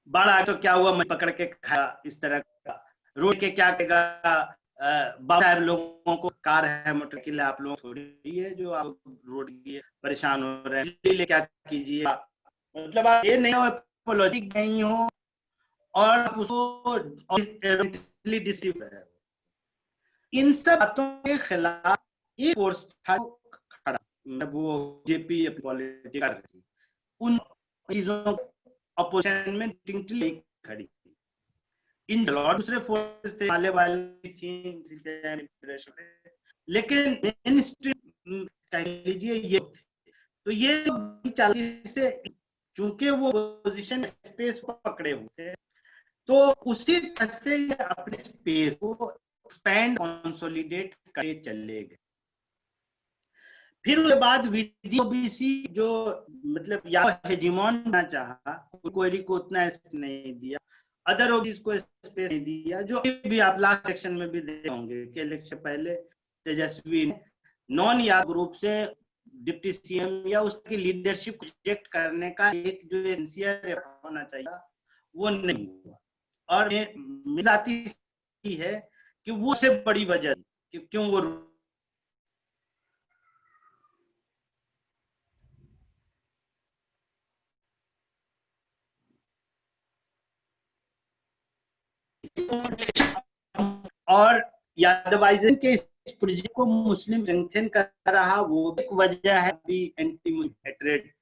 बड़ा तो क्या हुआ, मैं पकड़ के खाया, इस तरह का। रोड के क्या कहेगा, साहब लोगों को कार है, मोटर के लिए, आप लोग थोड़ी है जो आप रोड के परेशान हो रहे हैं, इसलिए क्या कीजिए। मतलब आप ये नहीं हो, पॉलिटिक नहीं हो, और उसको डिसीव है। इन सब बातों के खिलाफ एक फोर्स था खड़ा, वो जेपी पॉलिटिक्स कर रही थी, उन चीजों अपोजिशन में डिस्टिंक्टली खड़ी थी। इन दूसरे फोर्सेस थे, वाले थी, लेकिन मेन स्ट्रीम कह लीजिए ये थे। तो ये चालीस से, चूंकि वो पोजीशन स्पेस पकड़े हुए थे, तो उसी तरह से अपने स्पेस को एक्सपैंड कंसोलिडेट करके चले गए। फिर उसके बाद ओबीसी जो मतलब या हेजिमॉन ना चाहा, कोयरी को उतना स्पेस नहीं दिया, अदर ओबीसी को स्पेस नहीं दिया, जो भी आप लास्ट सेक्शन में भी देखे होंगे कि इलेक्शन पहले तेजस्वी ने नॉन या ग्रुप से डिप्टी सीएम या उसकी लीडरशिप प्रोजेक्ट करने का एक जो सिंसियर होना चाहिए, वो नहीं हुआ। और मेरी जाती है कि वो से बड़ी वजह कि क्यों वो और यादवाइजन के इस प्रोजेक्ट को मुस्लिम स्ट्रेंथन कर रहा, वो एक वजह है अभी एंटी मुस्लिम हेट्रेड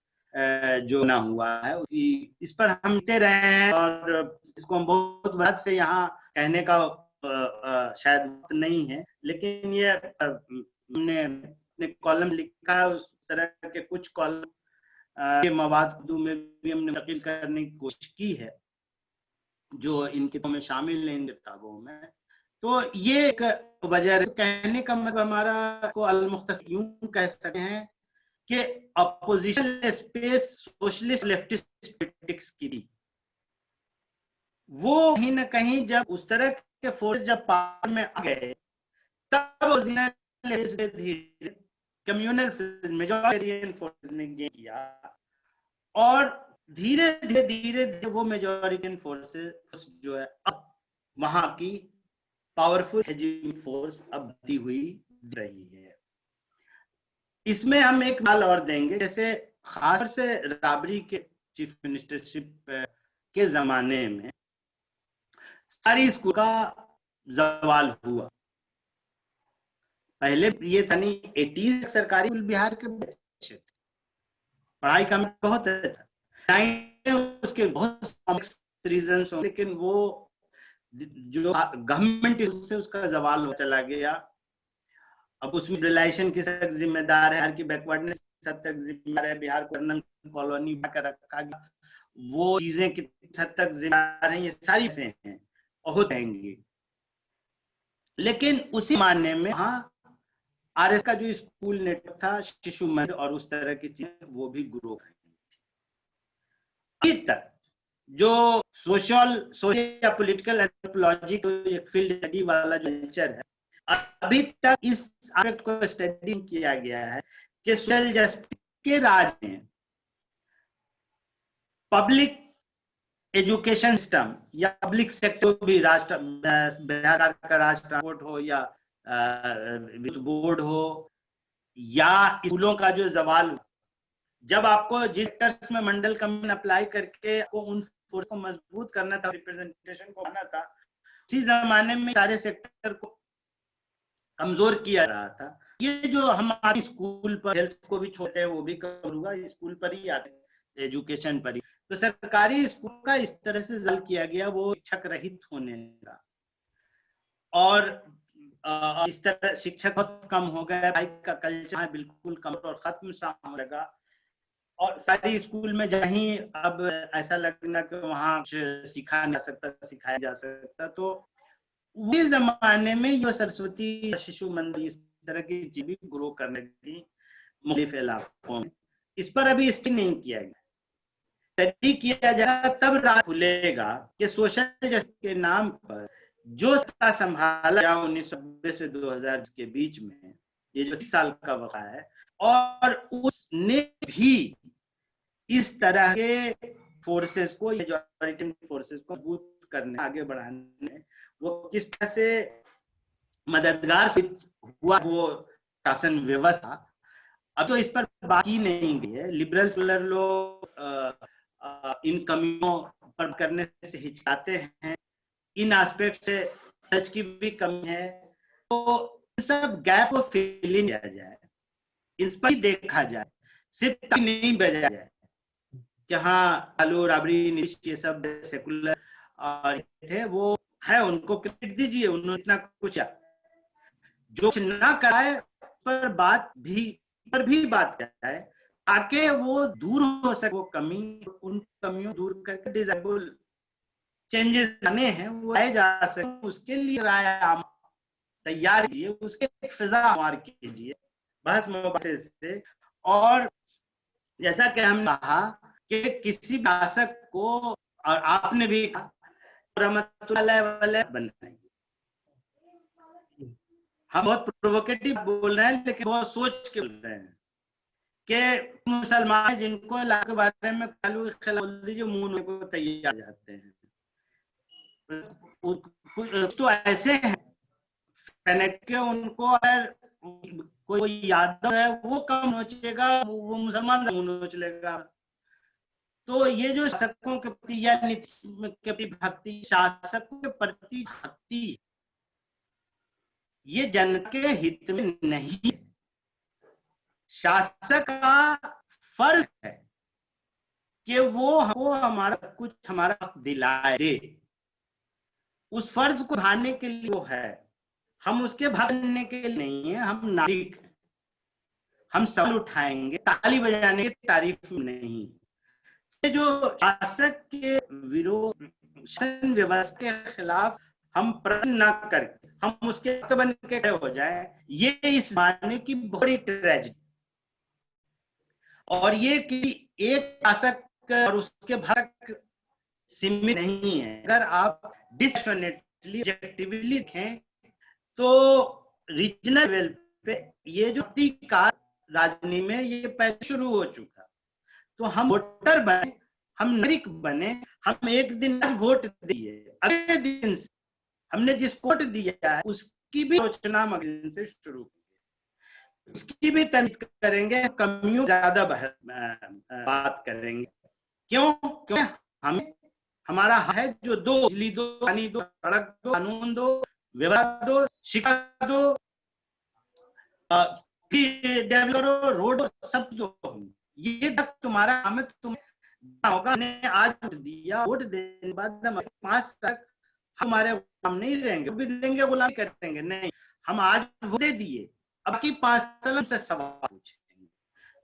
जो ना हुआ है। इस पर हम मिलते रहे हैं और इसको हम बहुत वक्त से यहाँ कहने का शायद वक्त नहीं है, लेकिन ये हमने कॉलम लिखा है, उस तरह के कुछ कॉलम के मवाद में भी हमने नकल करने की कोशिश की है जो इन किताबों में शामिल है, इन किताबों में। तो ये एक वजह है। कहने का मतलब हमारा को अल-मुख्तसर यूं कह सकते हैं कि opposition space socialist leftist politics की थी। वो कहीं ना कहीं जब उस तरह के फोर्स जब पावर में आ गए, तब धीरे कम्युनल मेजॉरिटेरियन फोर्स ने गेन किया और धीरे धीरे वो मेजॉरिटेरियन फोर्सेस जो है अब वहां की पावरफुल हेजिंग फोर्स अब बनती हुई रही है। इसमें हम एक बाल और देंगे, जैसे खासतौर से राबरी के चीफ मिनिस्टरशिप के जमाने में सारी स्कूल का जवाल हुआ। पहले ये था नहीं, 80 सरकारी स्कूल बिहार के अच्छे थे, पढ़ाई का बहुत अच्छा, उसके बहुत रीजंस हो, लेकिन वो जो गवर्नमेंट से उसका जवाल हो चला गया। अब उसमें रिलेशन किस हद तक जिम्मेदार है, बिहार की बैकवर्डनेस किस हद तक जिम्मेदार है, बिहार को कर्नल कॉलोनी बनाकर रखा गया, वो चीजें किस हद तक जिम्मेदार हैं, ये सारी से हैं और रहेंगी। लेकिन उसी मानने में हाँ आरएस का जो स्कूल नेटवर्क था, शिशु मंदिर और उस तरह की चीजें वो भी ग्रो कर अभी तक जो सोशल या पॉलिटिकल एंथ्रोपोलॉजी को एक फील्ड स्टडी वाला जो नेचर है, अभी तक इस एस्पेक्ट को स्टडी किया गया है कि सोशल जस्टिस के राज में पब्लिक एजुकेशन सिस्टम या पब्लिक सेक्टर भी राष्ट्र बिहार का राष्ट्र ट्रांसपोर्ट हो या बोर्ड हो या स्कूलों का जो जवाल, जब आपको जिन सेक्टर्स में मंडल कमीशन अप्लाई करके आपको उन फोर्स को मजबूत करना था, रिप्रेजेंटेशन को आना था, उसी जमाने में सारे सेक्टर को कमजोर किया रहा था। ये जो हम स्कूल पर हेल्थ को भी छोड़ते हैं, वो भी करूंगा, स्कूल पर ही आते, एजुकेशन पर ही। तो सरकारी स्कूल का इस तरह से जल किया गया, वो शिक्षक रहित होने लगा और इस तरह शिक्षक बहुत कम हो गए, पढ़ाई का कल्चर बिल्कुल कम और खत्म सा होने लगा। और सारी स्कूल में जहीं अब ऐसा लगना कि वहां सिखाया जा सकता, सिखाया जा सकता, तो उस जमाने में ये सरस्वती शिशु मंदिर इस तरह की चीज भी ग्रो करने की मुख्तलिफ इलाकों में। इस पर अभी स्टडी नहीं किया गया, स्टडी किया जाएगा तब राह खुलेगा कि सोशल जस्टिस के नाम पर जो सत्ता संभाला 1990 से 2000 के बीच में, ये जो 30 साल का वक़्त है, और उसने भी इस तरह के फोर्सेस को, मेजॉरिटी फोर्सेस को मजबूत करने, आगे बढ़ाने, वो किस तरह से मददगार सिद्ध हुआ वो शासन व्यवस्था। अब तो इस पर बात ही नहीं गई है। लिबरल स्कॉलर लोग इन कमियों पर करने से हिचकाते हैं, इन एस्पेक्ट से सच की भी कमी है, तो सब गैप को फिल इन किया जाए, इस पर ही देखा जाए, सिर्फ नहीं बजाया जाए कि हाँ लालू राबड़ी नीतीश ये सब सेकुलर और थे, वो है, उनको क्रेडिट दीजिए, उन्होंने इतना कुछ जो ना कराए पर बात भी बात कराए ताकि वो दूर हो सके, वो कमी, उन कमियों दूर करके डिजाइबल चेंजेस आने हैं वो आए जा सके, उसके लिए राय आम तैयार कीजिए, उसके फिजा हमार कीजिए बहस मुबासे से। और जैसा कि हमने कहा कि किसी शासक को, और आपने भी कहा, रहमतुल्लाह बनाएंगे। हम बहुत प्रोवोकेटिव बोल रहे हैं, लेकिन बहुत सोच के बोल रहे हैं कि मुसलमान जिनको अल्लाह के बारे में बोल दीजिए, मुंह को तैयार जाते हैं। कुछ तो ऐसे हैं फेनेट के, उनको अगर कोई यादव है वो कम नोचेगा, वो मुसलमान नोच लेगा। तो ये जो शासकों के प्रति या नीति के प्रति भक्ति, शासकों के प्रति भक्ति, ये जन के हित में नहीं है। शासक का फर्ज है कि वो हमको हमारा कुछ हमारा हक दिलाए दे। उस फर्ज को निभाने के लिए वो है, हम उसके भागने के लिए नहीं है। हम नागरिक हैं, हम सवाल उठाएंगे, ताली बजाने की तारीफ नहीं। ये जो शासक के विरोध, शासन व्यवस्था के खिलाफ हम प्रश्न न करके हम उसके बन के खड़े हो जाए, ये इस मानने की बड़ी ट्रेजेडी। और ये कि एक शासक और उसके भारत सीमित नहीं है। अगर आप डिस्पैशनेटली ऑब्जेक्टिवली देखें तो रीजनल लेवल पे ये जो का राजनीति में ये पहले शुरू हो चुका। तो हम वोटर बने, हम नागरिक बने, हम एक दिन वोट दिए, अगले दिन से हमने जिस वोट दिया है उसकी भी आलोचना मगन से शुरू की, उसकी भी तनकीद करेंगे, कमियों ज्यादा बात करेंगे। क्यों? क्यों हमें हमारा है जो दो, बिजली दो, पानी दो, सड़क दो, कानून दो, विवाद दो, शिक्षा दो, डेवलप करो, रोड सब दो, ये तक तुम्हारा काम है। तुम्हें होगा आज वोट दिया, वोट देने के बाद 5 तक हमारे गुलाम नहीं रहेंगे, वो भी देंगे, गुलामी करेंगे नहीं। हम आज वो दे दिए, अब की 5 साल से सवाल पूछेंगे।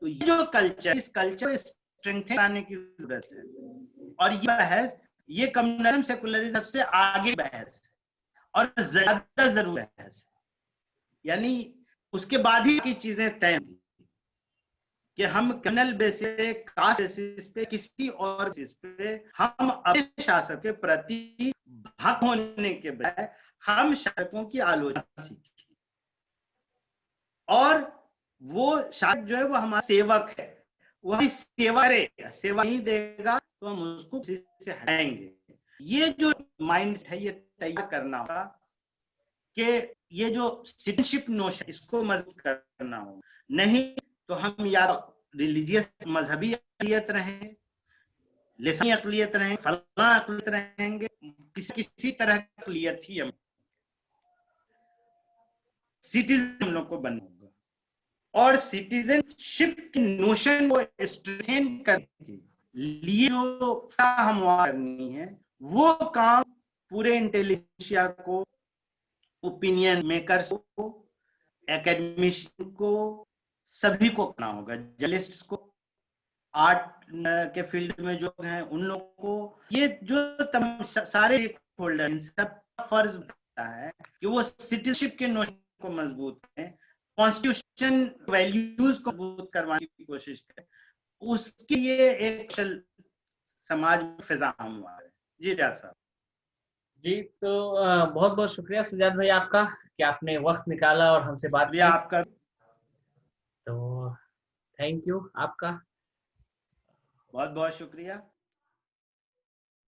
तो ये जो कल्चर, इस कल्चर स्ट्रेंथ लाने की जरूरत है। और ये बहस, ये कम्युनलिज्म सेकुलरिज्म सबसे आगे बहस है और ज्यादा जरूरी बहस है। यानी उसके बाद ही की चीजें तय होंगी कि हम कम्युनल बेसिस, कास्ट बेसिस पे, किसी और बेसिस पे हम अपने शासक के प्रति भक्त होने के बजाय हम शासकों की आलोचना सीखें। और वो शासक जो है वो हमारा सेवक है, वो हमारी सेवा करेगा, सेवा नहीं देगा तो हम उसको किसी से हटाएंगे। ये जो माइंड है ये तैयार करना होगा कि ये जो सिटीजनशिप नोशन, इसको मजबूत करना होगा। नहीं तो हम या रिलीजियस मजहबी अक़लियत रहें, लिसानी अक़लियत रहें, फलाना अक़लियत रहेंगे, किसी तरह की अक़लियत ही हम सिटीजन हम लोग को बनना होगा। और सिटीजनशिप की नोशन को स्ट्रेंथन करने के लिए जो हम करनी है, वो काम पूरे इंटेलिजेंसिया को, ओपिनियन मेकर्स को, एकेडमिशियन को, सभी को करना होगा। जर्नलिस्ट को, आर्ट के फील्ड में जो हैं उन लोगों को, ये जो सारे होल्डर, इन सब फर्ज बनता है कि वो सिटीजनशिप के नोशन को मजबूत करें, कॉन्स्टिट्यूशन वैल्यूज को मजबूत करवाने की कोशिश करें। उसके लिए एक समाज में फिजा हुआ है। जी रियाज साहब। जी, तो बहुत बहुत शुक्रिया सजाद भाई आपका कि आपने वक्त निकाला और हमसे बात की। आपका तो थैंक यू आपका, बहुत बहुत शुक्रिया।